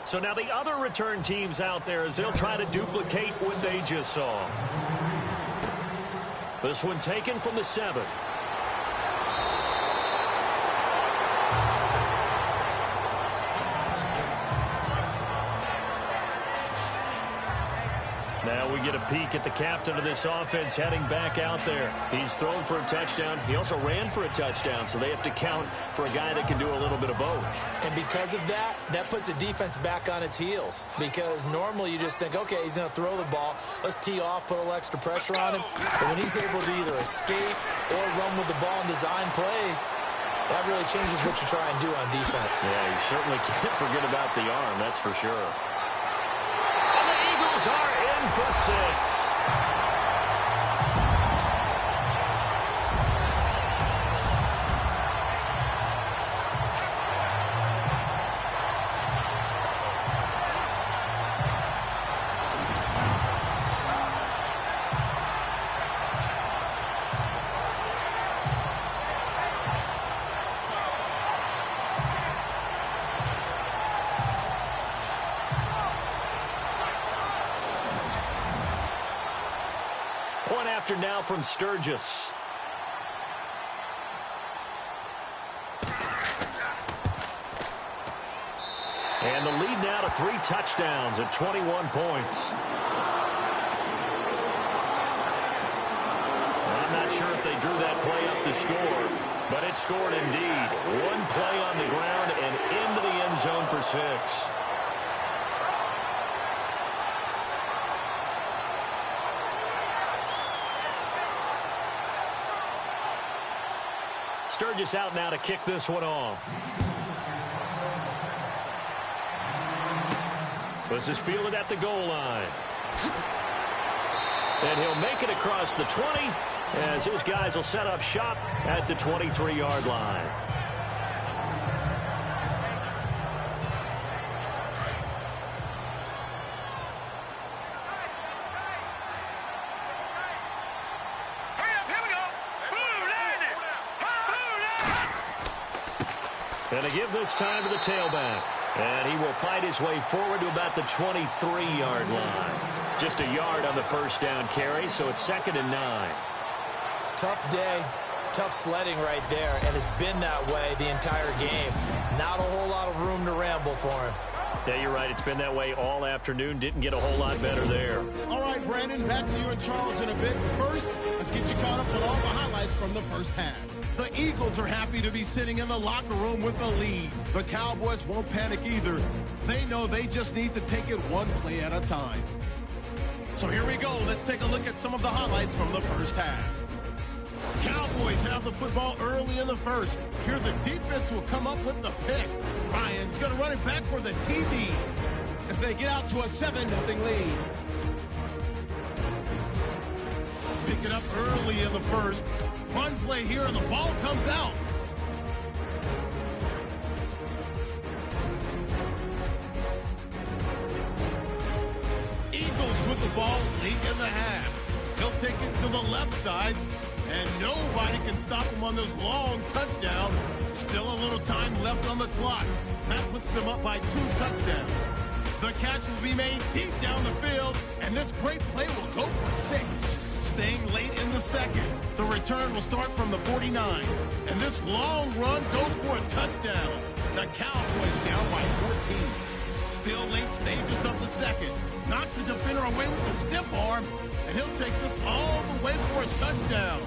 So now the other return teams out there as they'll try to duplicate what they just saw. This one taken from the 7. Now we get a peek at the captain of this offense heading back out there. He's thrown for a touchdown. He also ran for a touchdown, so they have to count for a guy that can do a little bit of both. And because of that, that puts a defense back on its heels. Because normally you just think, okay, he's going to throw the ball. Let's tee off, put a little extra pressure on him. But when he's able to either escape or run with the ball and design plays, that really changes what you try and do on defense. Yeah, you certainly can't forget about the arm, that's for sure. And the Eagles are in for 6. Now from Sturgis. And the lead now to 3 touchdowns at 21 points. I'm not sure if they drew that play up to score, but it scored indeed. One play on the ground and into the end zone for 6. Sturgis out now to kick this one off. This is fielded at the goal line. And he'll make it across the 20 as his guys will set up shop at the 23-yard line. And to give this time to the tailback. And he will fight his way forward to about the 23-yard line. Just a yard on the first down carry, so it's 2nd and 9. Tough day, tough sledding right there, and it's been that way the entire game. Not a whole lot of room to ramble for him. Yeah, you're right. It's been that way all afternoon. Didn't get a whole lot better there. All right, Brandon, back to you and Charles in a bit. First, let's get you caught up on all the highlights from the first half. The Eagles are happy to be sitting in the locker room with the lead. The Cowboys won't panic either. They know they just need to take it one play at a time. So here we go. Let's take a look at some of the highlights from the first half. Cowboys have the football early in the first. Here the defense will come up with the pick. Ryan's going to run it back for the TD as they get out to a 7-0 lead. Pick it up early in the first. Run play here, and the ball comes out. Eagles with the ball late in the half. He'll take it to the left side, and nobody can stop him on this long touchdown. Still a little time left on the clock. That puts them up by 2 touchdowns. The catch will be made deep down the field, and this great play will go for 6. Staying late in the second. The return will start from the 49. And this long run goes for a touchdown. The Cowboys down by 14. Still late stages of the second. Knocks the defender away with a stiff arm. And he'll take this all the way for a touchdown.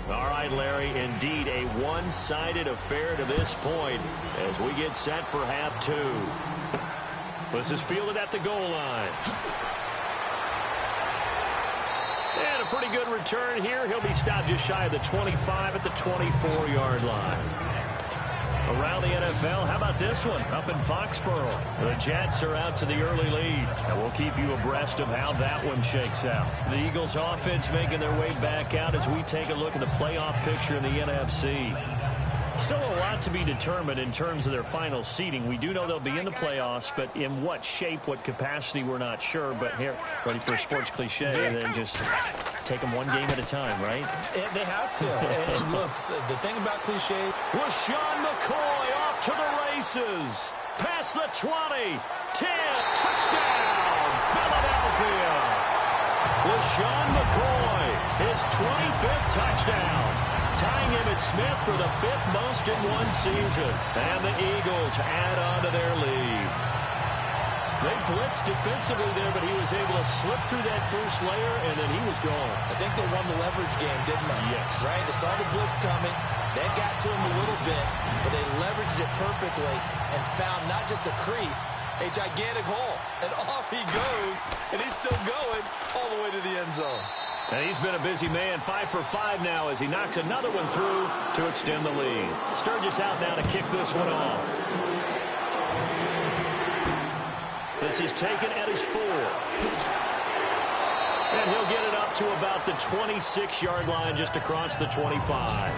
All right, Larry, indeed a one-sided affair to this point as we get set for half 2. This is fielded at the goal line. And a pretty good return here. He'll be stopped just shy of the 25 at the 24-yard line. Around the NFL, how about this one up in Foxborough? The Jets are out to the early lead, and we'll keep you abreast of how that one shakes out. The Eagles offense making their way back out as we take a look at the playoff picture in the NFC. Still a lot to be determined in terms of their final seeding. We do know they'll be in the playoffs, but in what shape, what capacity, we're not sure. But here, ready for a sports cliche, then just take them one game at a time, right? They have to. And look, the thing about cliche... LaShawn McCoy off to the races. Past the 20. 10. Touchdown, Philadelphia. LaShawn McCoy, his 25th touchdown. Tying Emmitt Smith for the 5th most in one season. And the Eagles add on to their lead. They blitzed defensively there, but he was able to slip through that first layer, and then he was gone. I think they won the leverage game, didn't they? Yes. Right? They saw the blitz coming. They got to him a little bit, but they leveraged it perfectly and found not just a crease, a gigantic hole. And off he goes, and he's still going all the way to the end zone. And he's been a busy man, 5 for 5 now as he knocks another one through to extend the lead. Sturgis out now to kick this one off. This is taken at his 4. And he'll get it up to about the 26-yard line just across the 25.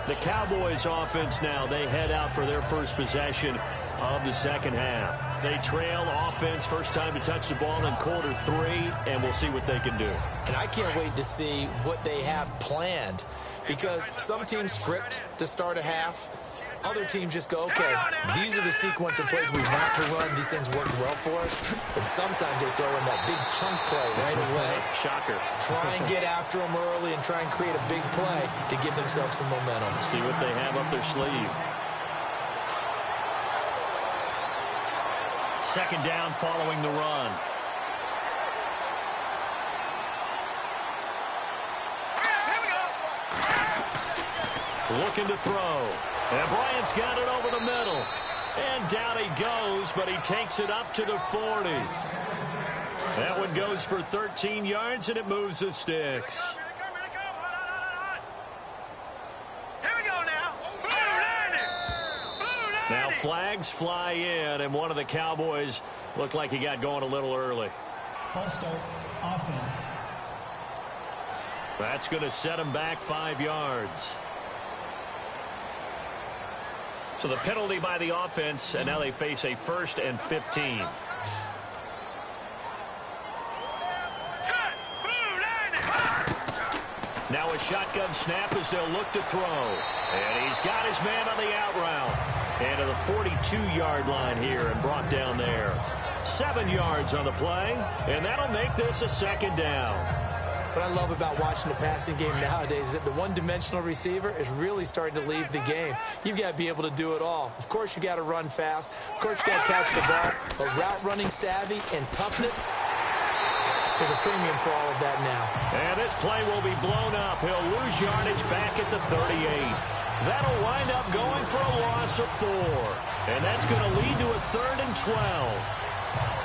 The Cowboys offense now, they head out for their first possession of the second half. They trail offense, first time to touch the ball in quarter 3, and we'll see what they can do. And I can't wait to see what they have planned, because some teams script to start a half, Other teams just go, okay, these are the sequence of plays we want to run. These things worked well for us. And sometimes they throw in that big chunk play right away. Shocker. Try and get after them early and try and create a big play to give themselves some momentum. See what they have up their sleeve. Second down following the run. Looking to throw. And Bryant's got it over the middle. And down he goes, but he takes it up to the 40. That one goes for 13 yards, and it moves the sticks. Now flags fly in, and one of the Cowboys looked like he got going a little early. False start, offense. That's going to set him back 5 yards. So the penalty by the offense, and now they face a 1st and 15. Now a shotgun snap as they'll look to throw. And he's got his man on the out route. And to the 42-yard line here and brought down there. 7 yards on the play, and that'll make this a second down. What I love about watching the passing game nowadays is that the one-dimensional receiver is really starting to leave the game. You've got to be able to do it all. Of course, you got to run fast. Of course, you got to catch the ball. But route running savvy and toughness, there's a premium for all of that now. And this play will be blown up. He'll lose yardage back at the 38. That'll wind up going for a loss of 4. And that's going to lead to a 3rd and 12.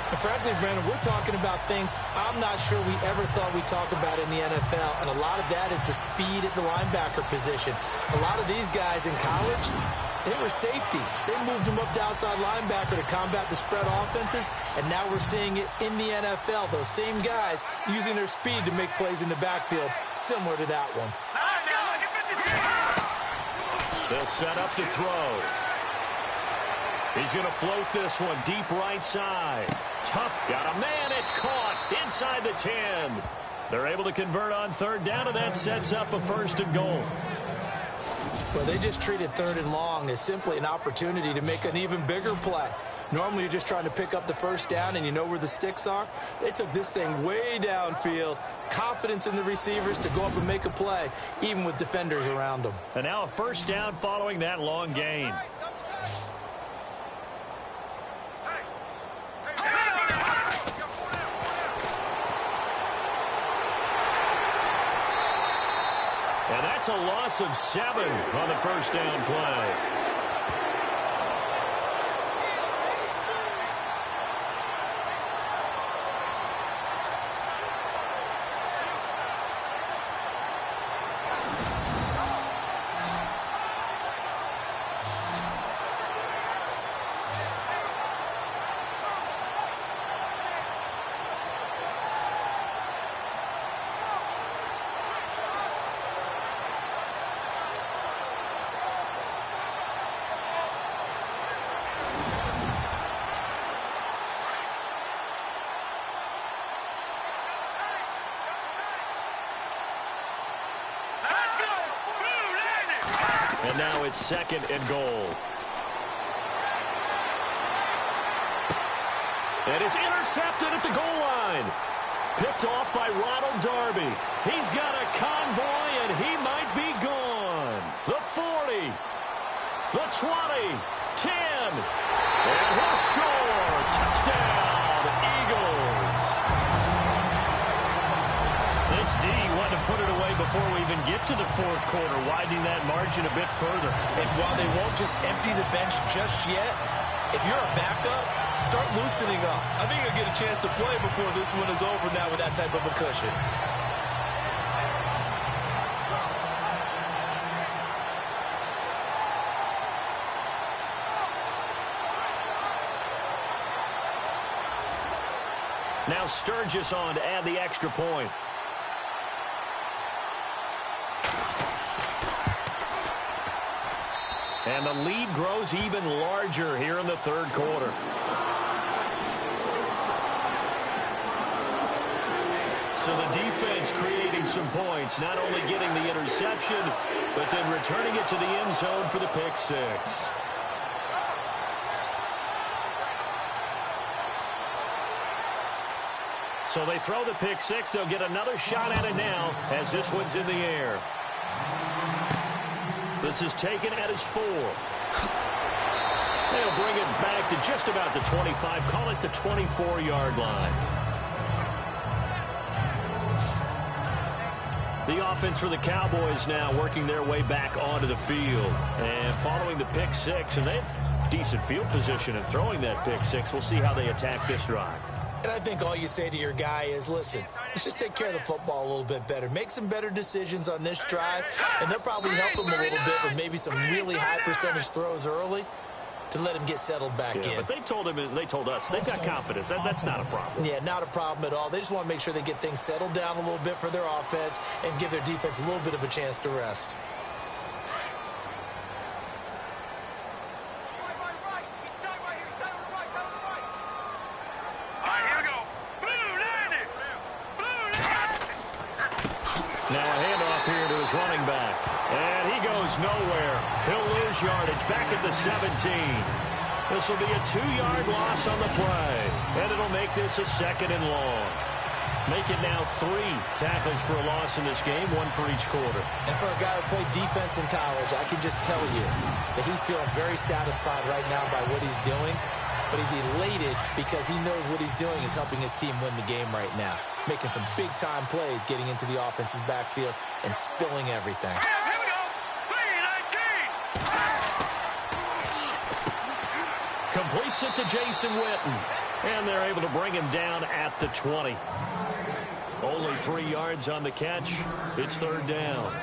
And frankly, Brandon, we're talking about things I'm not sure we ever thought we'd talk about in the NFL. And a lot of that is the speed at the linebacker position. A lot of these guys in college, they were safeties. They moved them up to outside linebacker to combat the spread offenses. And now we're seeing it in the NFL. Those same guys using their speed to make plays in the backfield, similar to that one. They'll set up to throw. He's going to float this one deep right side. Tough. Got a man. It's caught inside the 10. They're able to convert on 3rd down, and that sets up a 1st and goal. Well, they just treated 3rd and long as simply an opportunity to make an even bigger play. Normally, you're just trying to pick up the 1st down, and you know where the sticks are. They took this thing way downfield. Confidence in the receivers to go up and make a play, even with defenders around them. And now a 1st down following that long gain. And that's a loss of 7 on the 1st down play. And now it's 2nd and goal. And it's intercepted at the goal line. Picked off by Ronald Darby. He's got a convoy, and he might be gone. The 40, the 20, 10, and he'll score. Touchdown, Eagles. This D wanted to put it away before we even get to the 4th quarter, widening that margin a bit further. And while they won't just empty the bench just yet, if you're a backup, start loosening up. I think you'll get a chance to play before this one is over now with that type of a cushion. Now Sturgis on to add the extra point. And the lead grows even larger here in the 3rd quarter. So the defense creating some points, not only getting the interception, but then returning it to the end zone for the pick six. So they throw the pick six. They'll get another shot at it now as this one's in the air. This is taken at his 4. They'll bring it back to just about the 25. Call it the 24-yard line. The offense for the Cowboys now working their way back onto the field. And following the pick six, and they have decent field position in throwing that pick six. We'll see how they attack this drive. And I think all you say to your guy is, listen, let's just take care of the football a little bit better. Make some better decisions on this drive, and they'll probably help him a little bit with maybe some really high percentage throws early to let him get settled back in. But they told us, they've got confidence. That's not a problem. Yeah, not a problem at all. They just want to make sure they get things settled down a little bit for their offense and give their defense a little bit of a chance to rest. Now a handoff here to his running back. And he goes nowhere. He'll lose yardage back at the 17. This will be a 2-yard loss on the play. And it'll make this a 2nd and long. Make it now 3 tackles for a loss in this game, 1 for each quarter. And for a guy who played defense in college, I can just tell you that he's feeling very satisfied right now by what he's doing. But he's elated because he knows what he's doing is helping his team win the game right now. Making some big-time plays, getting into the offense's backfield, and spilling everything. Here we go. 3-19. Completes it to Jason Witten. And they're able to bring him down at the 20. Only 3 yards on the catch. It's 3rd down.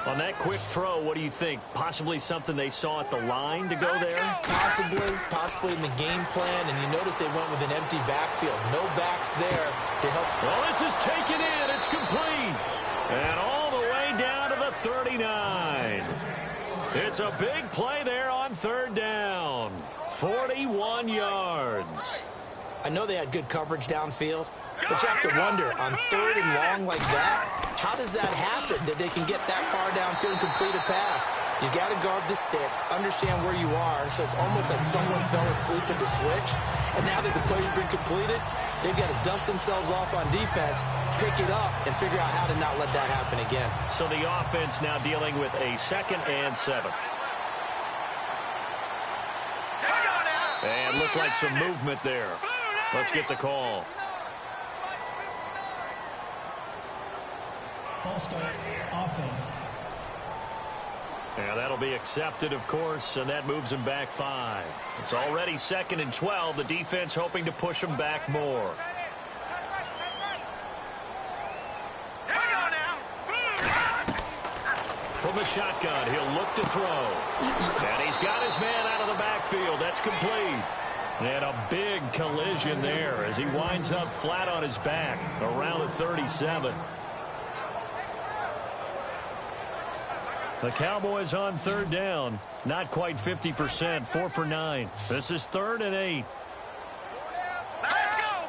On that quick throw, what do you think? Possibly something they saw at the line to go there? Possibly in the game plan. And you notice they went with an empty backfield. No backs there to help. Well, this is taken in. It's complete. And all the way down to the 39. It's a big play there on 3rd down. 41 yards. I know they had good coverage downfield, but you have to wonder, on 3rd and long like that, how does that happen, that they can get that far downfield and complete a pass? You got to guard the sticks, understand where you are, so it's almost like someone fell asleep at the switch, and now that the play's been completed, they've got to dust themselves off on defense, pick it up, and figure out how to not let that happen again. So the offense now dealing with a 2nd and 7. And looked like some movement there. Let's get the call. False start, offense. And that'll be accepted, of course, and that moves him back 5. It's already 2nd and 12. The defense hoping to push him back more. From the shotgun, he'll look to throw. And he's got his man out of the backfield. That's complete. And a big collision there as he winds up flat on his back around the 37. The Cowboys on 3rd down. Not quite 50%. 4 for 9. This is 3rd and 8. Let's go.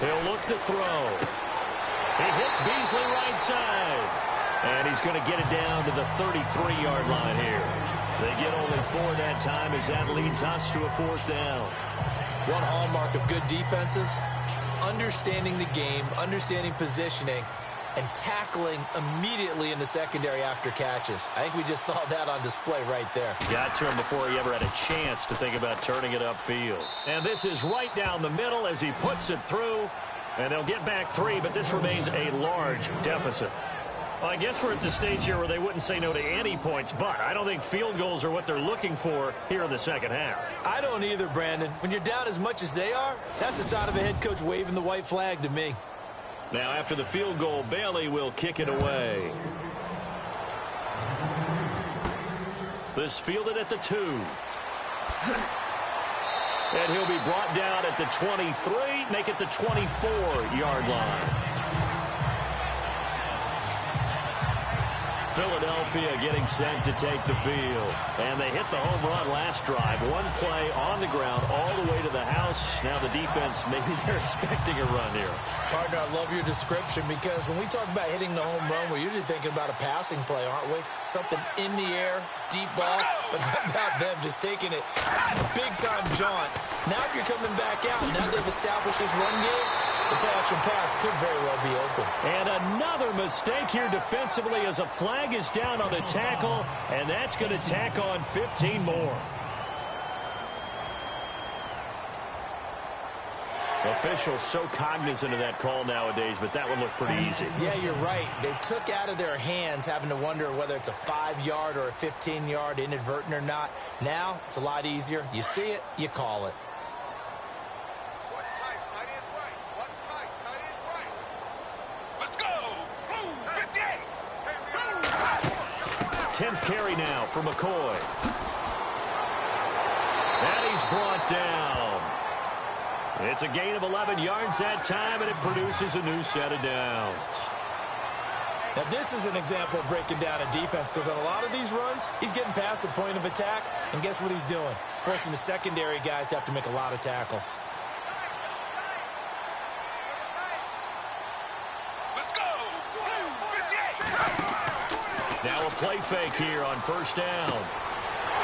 He'll look to throw. He hits Beasley right side. And he's going to get it down to the 33-yard line here. They get only 4 that time as that leads us to a 4th down. One hallmark of good defenses is understanding the game, understanding positioning, and tackling immediately in the secondary after catches. I think we just saw that on display right there. Got to him before he ever had a chance to think about turning it upfield. And this is right down the middle as he puts it through. And they'll get back 3, but this remains a large deficit. Well, I guess we're at the stage here where they wouldn't say no to any points, but I don't think field goals are what they're looking for here in the 2nd half. I don't either, Brandon. When you're down as much as they are, that's the sign of a head coach waving the white flag to me. Now, after the field goal, Bailey will kick it away. This fielded at the 2. And he'll be brought down at the 23, make it the 24-yard line. Philadelphia getting set to take the field. And they hit the home run last drive. One play on the ground all the way to the house. Now the defense, maybe they're expecting a run here. Partner, I love your description because when we talk about hitting the home run, we're usually thinking about a passing play, aren't we? Something in the air, deep ball. But how about them just taking it big-time jaunt? Now if you're coming back out, now they've established this run game, the play-action pass could very well be open. And another mistake here defensively as a flag is down on the tackle, and that's going to tack on 15 more. Officials so cognizant of that call nowadays, but that one looked pretty easy. Yeah, you're right. They took out of their hands having to wonder whether it's a 5-yard or a 15-yard inadvertent or not. Now, it's a lot easier. You see it, you call it. What's tight? Tight is right. What's tight? Tight is right. Let's go. 58. 10th carry now for McCoy. And he's brought down. It's a gain of 11 yards that time, and it produces a new set of downs. Now, this is an example of breaking down a defense because on a lot of these runs, he's getting past the point of attack, and guess what he's doing? Forcing the secondary guys to have to make a lot of tackles. Let's go. 58. Now a play fake here on first down.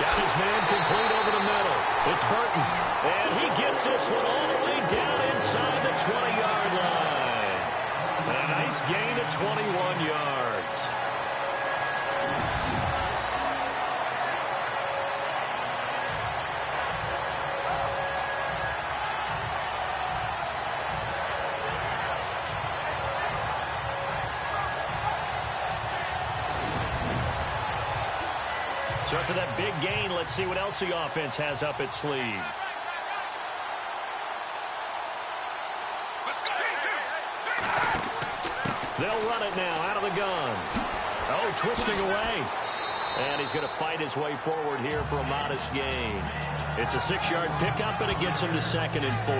Got his man complete over the middle. It's Burton. And he gets this one all the way down inside the 20-yard line. And a nice gain of 21 yards. So after that big gain, let's see what else the offense has up its sleeve. They'll run it now out of the gun. Oh, twisting away. And he's going to fight his way forward here for a modest gain. It's a 6-yard pickup, and it gets him to 2nd and 4.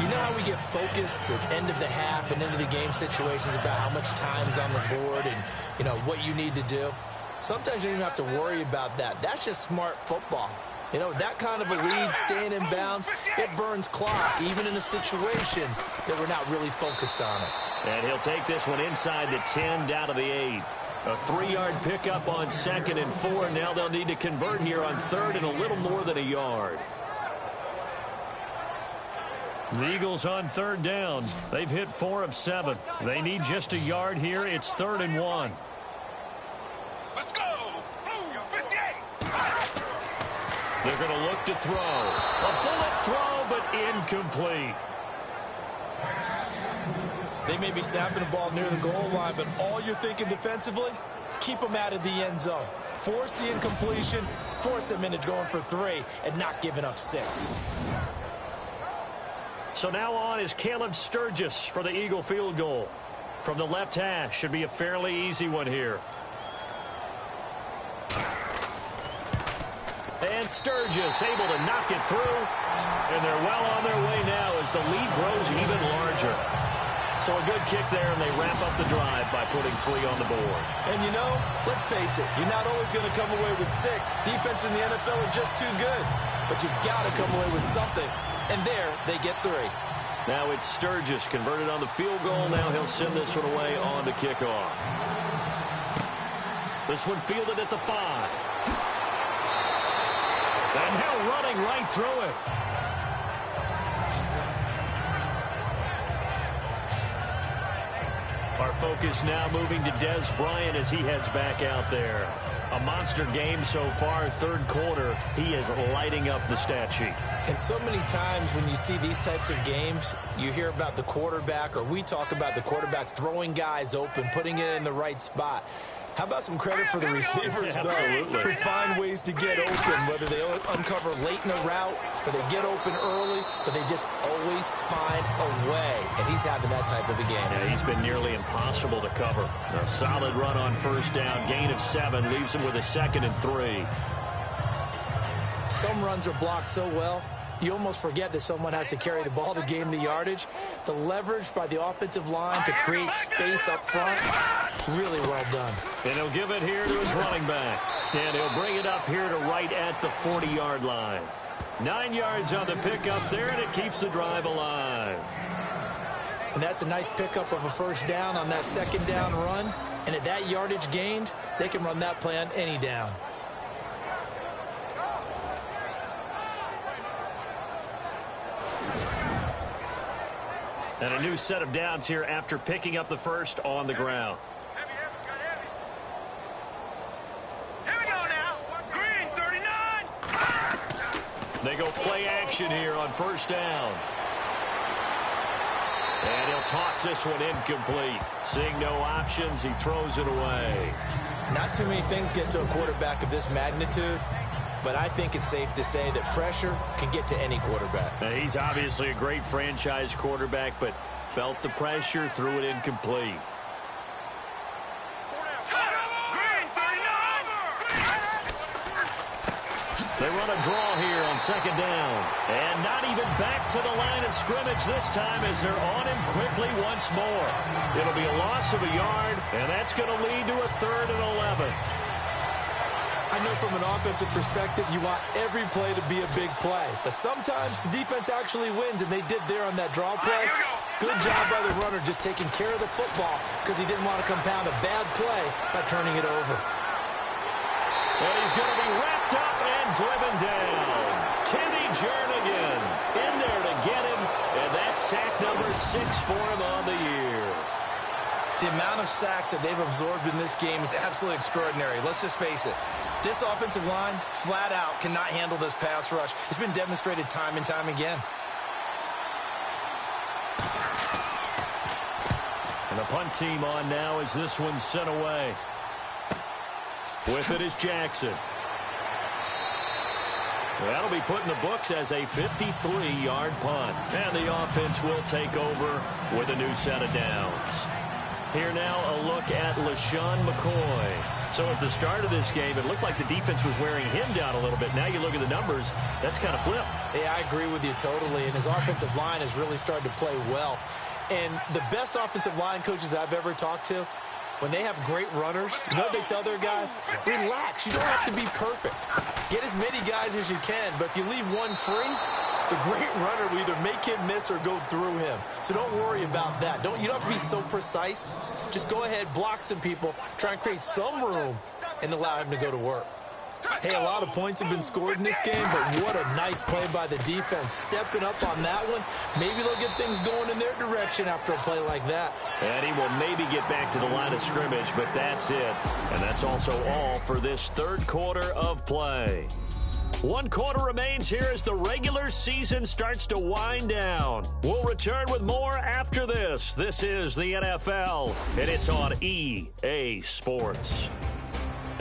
You know how we get focused at end of the half and into the game situations about how much time's on the board and, you know, what you need to do? Sometimes you don't even have to worry about that. That's just smart football. You know, that kind of a lead, staying in bounds, it burns clock, even in a situation that we're not really focused on it. And he'll take this one inside the 10, down to the 8. A 3-yard pickup on 2nd and 4. Now they'll need to convert here on 3rd and a little more than a yard. The Eagles on 3rd down. They've hit 4 of 7. They need just a yard here. It's 3rd and 1. Let's go. 58. They're going to look to throw. A bullet throw, but incomplete. They may be snapping the ball near the goal line, but all you're thinking defensively, keep them out of the end zone. Force the incompletion, force them into going for 3, and not giving up 6. So now on is Caleb Sturgis for the Eagle field goal. From the left hash, should be a fairly easy one here. And Sturgis able to knock it through. And they're well on their way now as the lead grows even larger. So a good kick there, and they wrap up the drive by putting 3 on the board. And you know, let's face it, you're not always going to come away with 6. Defense in the NFL are just too good. But you've got to come away with something. And there, they get 3. Now it's Sturgis converted on the field goal. Now he'll send this one away on the kickoff. This one fielded at the 5. And now running right through it. Our focus now moving to Des Bryant as he heads back out there. A monster game so far, 3rd quarter. He is lighting up the stat sheet. And so many times when you see these types of games, you hear about the quarterback, or we talk about the quarterback throwing guys open, putting it in the right spot. How about some credit for the receivers, though, who find ways to get open, whether they uncover late in the route or they get open early, but they just always find a way. And he's having that type of a game. Yeah, he's been nearly impossible to cover. A solid run on first down, gain of 7, leaves him with a 2nd and 3. Some runs are blocked so well, you almost forget that someone has to carry the ball to gain the yardage. The leverage by the offensive line to create space up front, really well done. And he'll give it here to his running back. And he'll bring it up here to right at the 40-yard line. 9 yards on the pickup there, and it keeps the drive alive. And that's a nice pickup of a first down on that second down run. And at that yardage gained, they can run that play on any down. And a new set of downs here after picking up the first on the ground. Here we go now. Green 39. They go play action here on first down. And he'll toss this one incomplete. Seeing no options, he throws it away. Not too many things get to a quarterback of this magnitude, but I think it's safe to say that pressure can get to any quarterback. Now, he's obviously a great franchise quarterback, but felt the pressure, threw it incomplete. Green 39. They run a draw here on second down. And not even back to the line of scrimmage this time as they're on him quickly once more. It'll be a loss of a yard, and that's going to lead to a 3rd and 11. I know from an offensive perspective, you want every play to be a big play. But sometimes the defense actually wins, and they did there on that draw play. Good job by the runner just taking care of the football because he didn't want to compound a bad play by turning it over. And he's going to be wrapped up and driven down. Timmy Jernigan in there to get him, and that's sack number 6 for him on the year. The amount of sacks that they've absorbed in this game is absolutely extraordinary. Let's just face it. This offensive line, flat out, cannot handle this pass rush. It's been demonstrated time and time again. And the punt team on now as this one's sent away. With it is Jackson. That'll be put in the books as a 53-yard punt. And the offense will take over with a new set of downs. Here now a look at LaShawn McCoy. So at the start of this game, it looked like the defense was wearing him down a little bit. Now you look at the numbers, that's kind of flipped. Yeah, I agree with you totally. And his offensive line has really started to play well. And the best offensive line coaches that I've ever talked to, when they have great runners, you know what they tell their guys? Relax. You don't have to be perfect. Get as many guys as you can, but if you leave one free, the great runner will either make him miss or go through him. So don't worry about that. You don't have to be so precise. Just go ahead, block some people, try and create some room, and allow him to go to work. Hey, a lot of points have been scored in this game, but what a nice play by the defense. Stepping up on that one. Maybe they'll get things going in their direction after a play like that. And he will maybe get back to the line of scrimmage, but that's it. And that's also all for this third quarter of play. 1 quarter remains here as the regular season starts to wind down. We'll return with more after this. This is the NFL, and it's on EA Sports.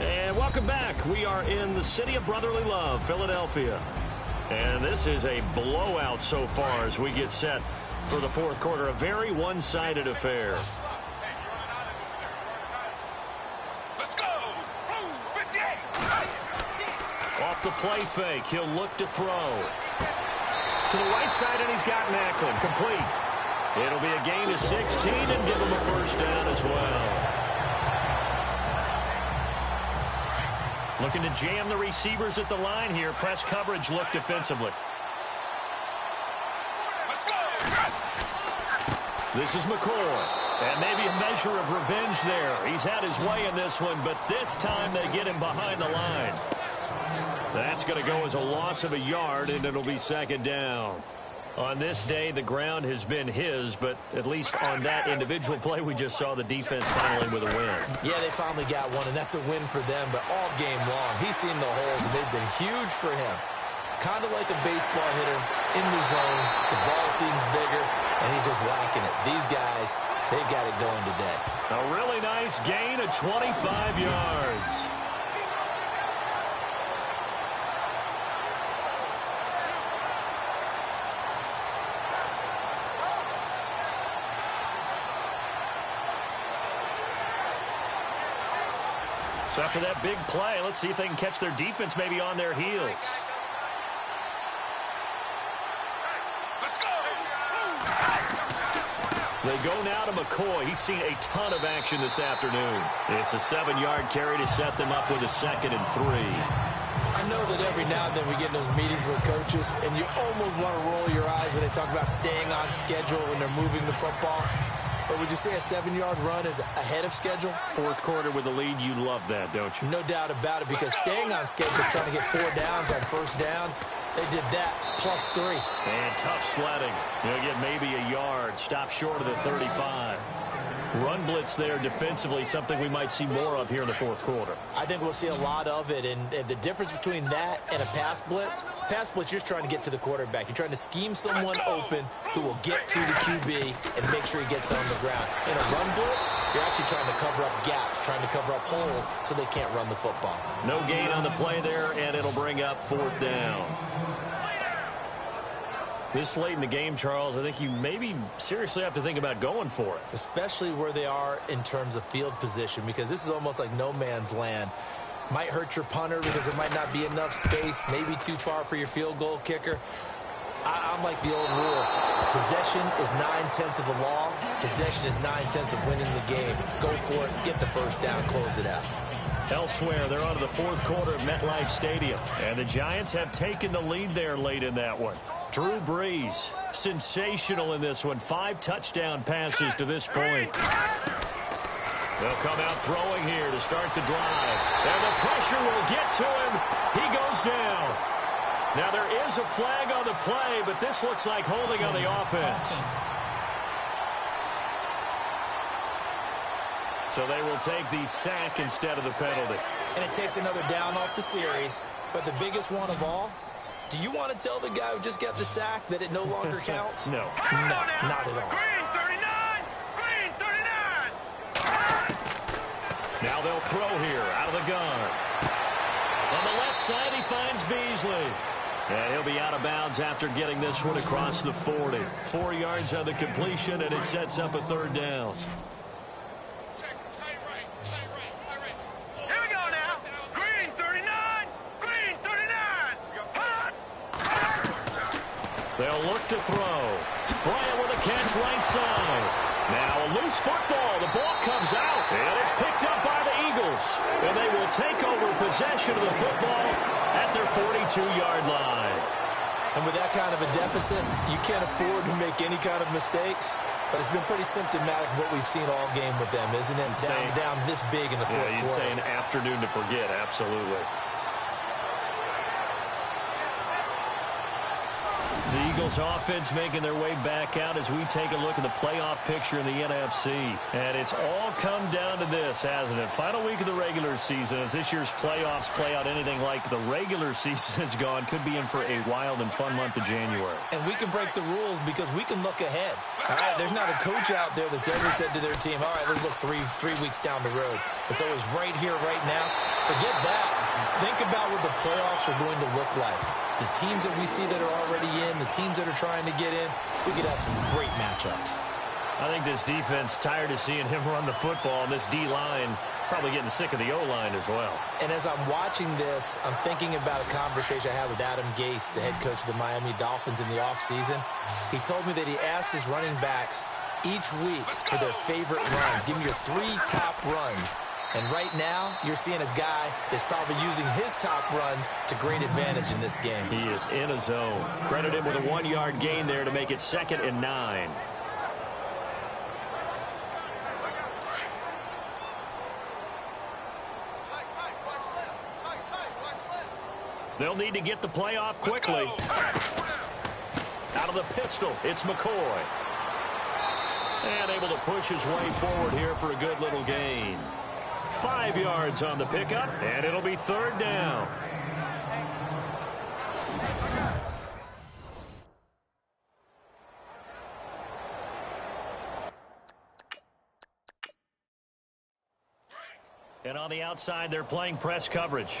And welcome back. We are in the city of brotherly love, Philadelphia. And this is a blowout so far as we get set for the fourth quarter. A very one-sided affair. Let's go. 58. Off the play fake, he'll look to throw. To the right side, and he's got Macklin. Complete. It'll be a gain of 16 and give him a first down as well. Looking to jam the receivers at the line here. Press coverage look defensively. Let's go. This is McCoy. And maybe a measure of revenge there. He's had his way in this one, but this time they get him behind the line. That's going to go as a loss of a yard, and it'll be second down. On this day, the ground has been his, but at least on that individual play, we just saw the defense finally with a win. Yeah, they finally got one, and that's a win for them. But all game long, he's seen the holes, and they've been huge for him. Kind of like a baseball hitter in the zone. The ball seems bigger, and he's just whacking it. These guys, they've got it going today. A really nice gain of 25 yards. So after that big play, let's see if they can catch their defense maybe on their heels. They go now to McCoy. He's seen a ton of action this afternoon. It's a 7-yard carry to set them up with a 2nd and 3. I know that every now and then we get in those meetings with coaches, and you almost want to roll your eyes when they talk about staying on schedule when they're moving the football. But would you say a 7-yard run is ahead of schedule? Fourth quarter with the lead, you love that, don't you? No doubt about it, because staying on schedule, trying to get 4 downs on first down, they did that, plus 3. And tough sledding. They'll get maybe a yard. Stop short of the 35. Run blitz there defensively, something we might see more of here in the fourth quarter. I think we'll see a lot of it, and the difference between that and a pass blitz, you're just trying to get to the quarterback. You're trying to scheme someone open who will get to the QB and make sure he gets on the ground. In a run blitz, you're actually trying to cover up gaps, trying to cover up holes so they can't run the football. No gain on the play there, and it'll bring up 4th down. This late in the game, Charles, I think you maybe seriously have to think about going for it. Especially where they are in terms of field position, because this is almost like no man's land. Might hurt your punter because there might not be enough space, maybe too far for your field goal kicker. I'm like the old rule. Possession is 9/10 of the law. Possession is 9/10 of winning the game. Go for it, get the first down, close it out. Elsewhere, they're on to the fourth quarter at MetLife Stadium. And the Giants have taken the lead there late in that one. Drew Brees, sensational in this one. 5 touchdown passes to this point. They'll come out throwing here to start the drive. And the pressure will get to him. He goes down. Now, there is a flag on the play, but this looks like holding on the offense. So they will take the sack instead of the penalty. And it takes another down off the series. But the biggest one of all, do you want to tell the guy who just got the sack that it no longer counts? No. No, not at all. Green 39! Green 39! Now they'll throw here out of the gun. On the left side, he finds Beasley. And he'll be out of bounds after getting this one across the 40. 4 yards on the completion, and it sets up a 3rd down. Here we go now. Green 39! Green 39! Hot! They'll look to throw. Bryant with a catch right side. Now a loose football. The ball comes out, and it's picked up by the Eagles. And they will take over possession of the football at their 42-yard line. And with that kind of a deficit, you can't afford to make any kind of mistakes. But it's been pretty symptomatic of what we've seen all game with them, isn't it? Down this big in the fourth quarter. You'd say an afternoon to forget, absolutely. The Eagles offense making their way back out as we take a look at the playoff picture in the NFC. And it's all come down to this, hasn't it? Final week of the regular season. If this year's playoffs play out anything like the regular season has gone, could be in for a wild and fun month of January. And we can break the rules because we can look ahead. All right, there's not a coach out there that's ever said to their team, all right, let's look three weeks down the road. It's always right here, right now. Forget that. Think about what the playoffs are going to look like. The teams that we see that are already in, the teams that are trying to get in, we could have some great matchups. I think this defense tired of seeing him run the football, and this D-line probably getting sick of the O-line as well. And as I'm watching this, I'm thinking about a conversation I had with Adam Gase, the head coach of the Miami Dolphins in the offseason. He told me that he asked his running backs each week for their favorite runs. Give me your 3 top runs. And right now, you're seeing a guy that's probably using his top runs to great advantage in this game. He is in a zone. Credit him with a 1-yard gain there to make it 2nd and 9. They'll need to get the play off quickly. Out of the pistol, it's McCoy. And able to push his way forward here for a good little gain. 5 yards on the pickup, and it'll be 3rd down. And on the outside, they're playing press coverage.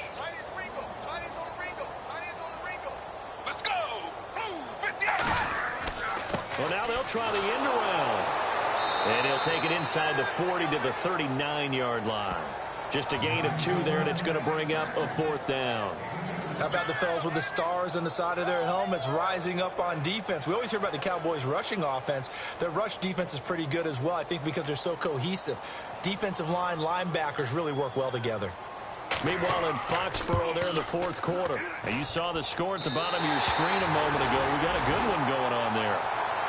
Let's go! Blue 58! Well, now they'll try the end around. And he'll take it inside the 40 to the 39-yard line. Just a gain of 2 there, and it's going to bring up a 4th down. How about the fellas with the stars on the side of their helmets rising up on defense? We always hear about the Cowboys' rushing offense. Their rush defense is pretty good as well, I think, because they're so cohesive. Defensive line, linebackers really work well together. Meanwhile, in Foxborough there in the fourth quarter, and you saw the score at the bottom of your screen a moment ago. We got a good one going on there.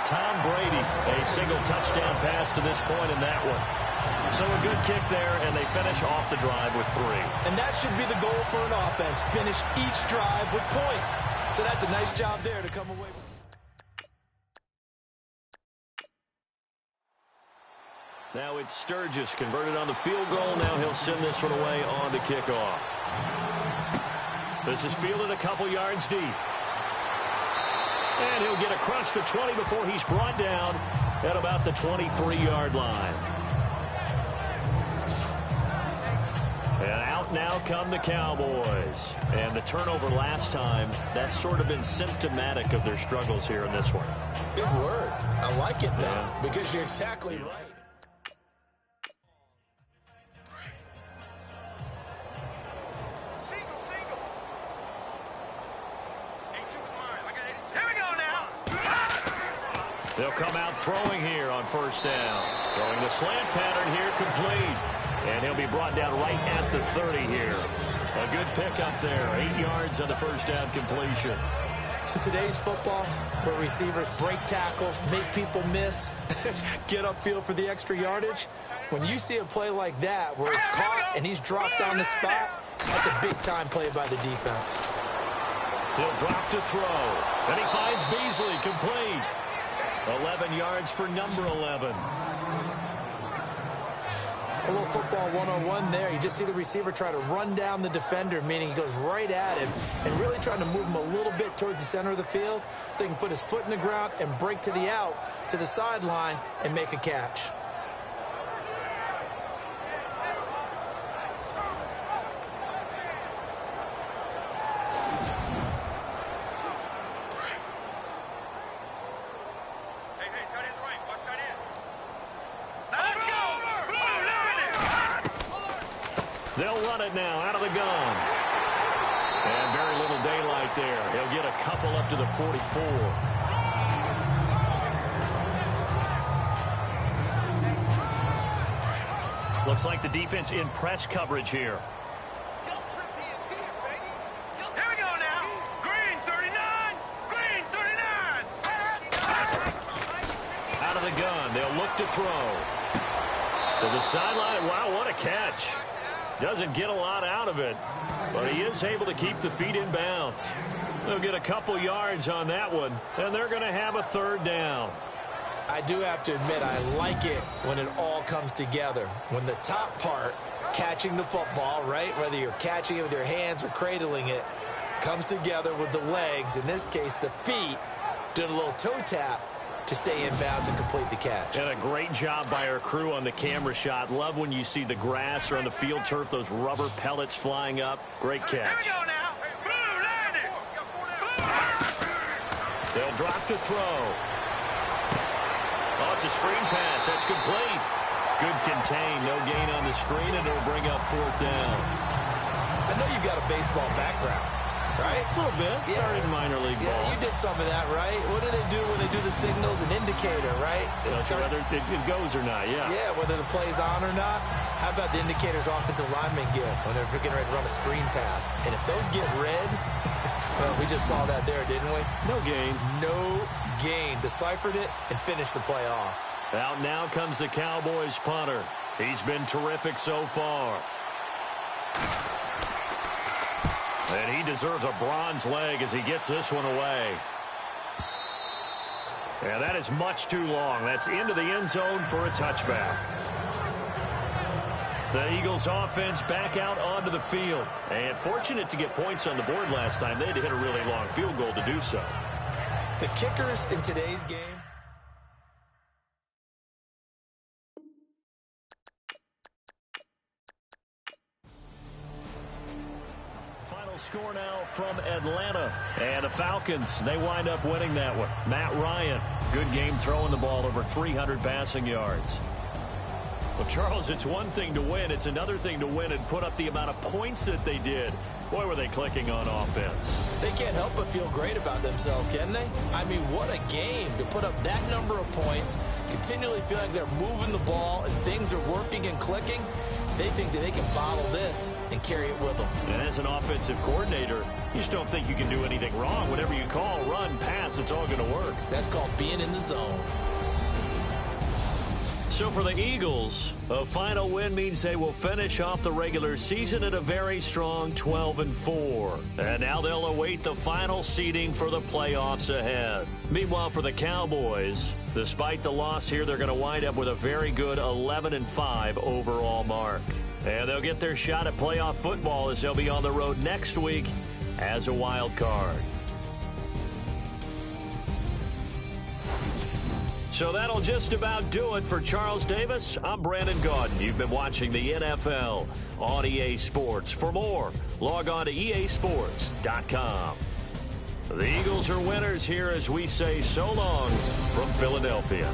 Tom Brady, a single touchdown pass to this point in that one. So a good kick there, and they finish off the drive with 3. And that should be the goal for an offense, finish each drive with points. So that's a nice job there to come away with. Now it's Sturgis converted on the field goal. Now he'll send this one away on the kickoff. This is fielded a couple yards deep. And he'll get across the 20 before he's brought down at about the 23-yard line. And out now come the Cowboys. And the turnover last time, that's sort of been symptomatic of their struggles here in this one. Good word. I like it, though, because you're exactly right. They'll come out throwing here on first down. Throwing the slant pattern here complete. And he'll be brought down right at the 30 here. A good pickup there. 8 yards on the first down completion. In today's football, where receivers break tackles, make people miss, get upfield for the extra yardage, when you see a play like that where it's caught and he's dropped on the spot, that's a big-time play by the defense. He'll drop to throw. And he finds Beasley complete. 11 yards for number 11. A little football 101 there. You just see the receiver try to run down the defender, meaning he goes right at him and really trying to move him a little bit towards the center of the field so he can put his foot in the ground and break to the out, to the sideline, and make a catch. They'll run it now out of the gun. And very little daylight there. He'll get a couple up to the 44. Looks like the defense in press coverage here. Here we go now. Green 39. Green 39. Out of the gun. They'll look to throw. To the sideline. Wow, what a catch. Doesn't get a lot out of it, but he is able to keep the feet in bounds. They'll get a couple yards on that one, and they're going to have a third down. I do have to admit, I like it when it all comes together. When the top part, catching the football, right, whether you're catching it with your hands or cradling it, comes together with the legs, in this case the feet, doing a little toe tap to stay in bounds and complete the catch. And a great job by our crew on the camera shot. Love when you see the grass or on the field turf, those rubber pellets flying up. Great catch. Here we go now. Blue landed. They'll drop to throw. Oh, it's a screen pass. That's complete. Good contain. No gain on the screen, and it'll bring up fourth down. I know you've got a baseball background, right? A little bit. Started minor league ball. Yeah, you did some of that, right? What do they do when they do the signals? An indicator, right? Whether it goes or not, yeah. Yeah, whether the play's on or not. How about the indicators offensive linemen give when they're getting ready to run a screen pass? And if those get red, well, we just saw that there, didn't we? No gain. No gain. Deciphered it and finished the play off. Out now comes the Cowboys punter. He's been terrific so far. And he deserves a bronze leg as he gets this one away. And that is much too long. That's into the end zone for a touchback. The Eagles offense back out onto the field. And fortunate to get points on the board last time. They had to hit a really long field goal to do so. The kickers in today's game. Final score now from Atlanta. And the Falcons, they wind up winning that one. Matt Ryan, good game throwing the ball, over 300 passing yards. Well, Charles, it's one thing to win. It's another thing to win and put up the amount of points that they did. Boy, were they clicking on offense. They can't help but feel great about themselves, can they? I mean, what a game to put up that number of points, continually feel like they're moving the ball and things are working and clicking. They think that they can bottle this and carry it with them. And as an offensive coordinator, you just don't think you can do anything wrong. Whatever you call, run, pass, it's all going to work. That's called being in the zone. So for the Eagles, a final win means they will finish off the regular season at a very strong 12-4. And now they'll await the final seeding for the playoffs ahead. Meanwhile, for the Cowboys, despite the loss here, they're going to wind up with a very good 11-5 overall mark. And they'll get their shot at playoff football as they'll be on the road next week as a wild card. So that'll just about do it for Charles Davis. I'm Brandon Gaudin. You've been watching the NFL on EA Sports. For more, log on to easports.com. The Eagles are winners here as we say so long from Philadelphia.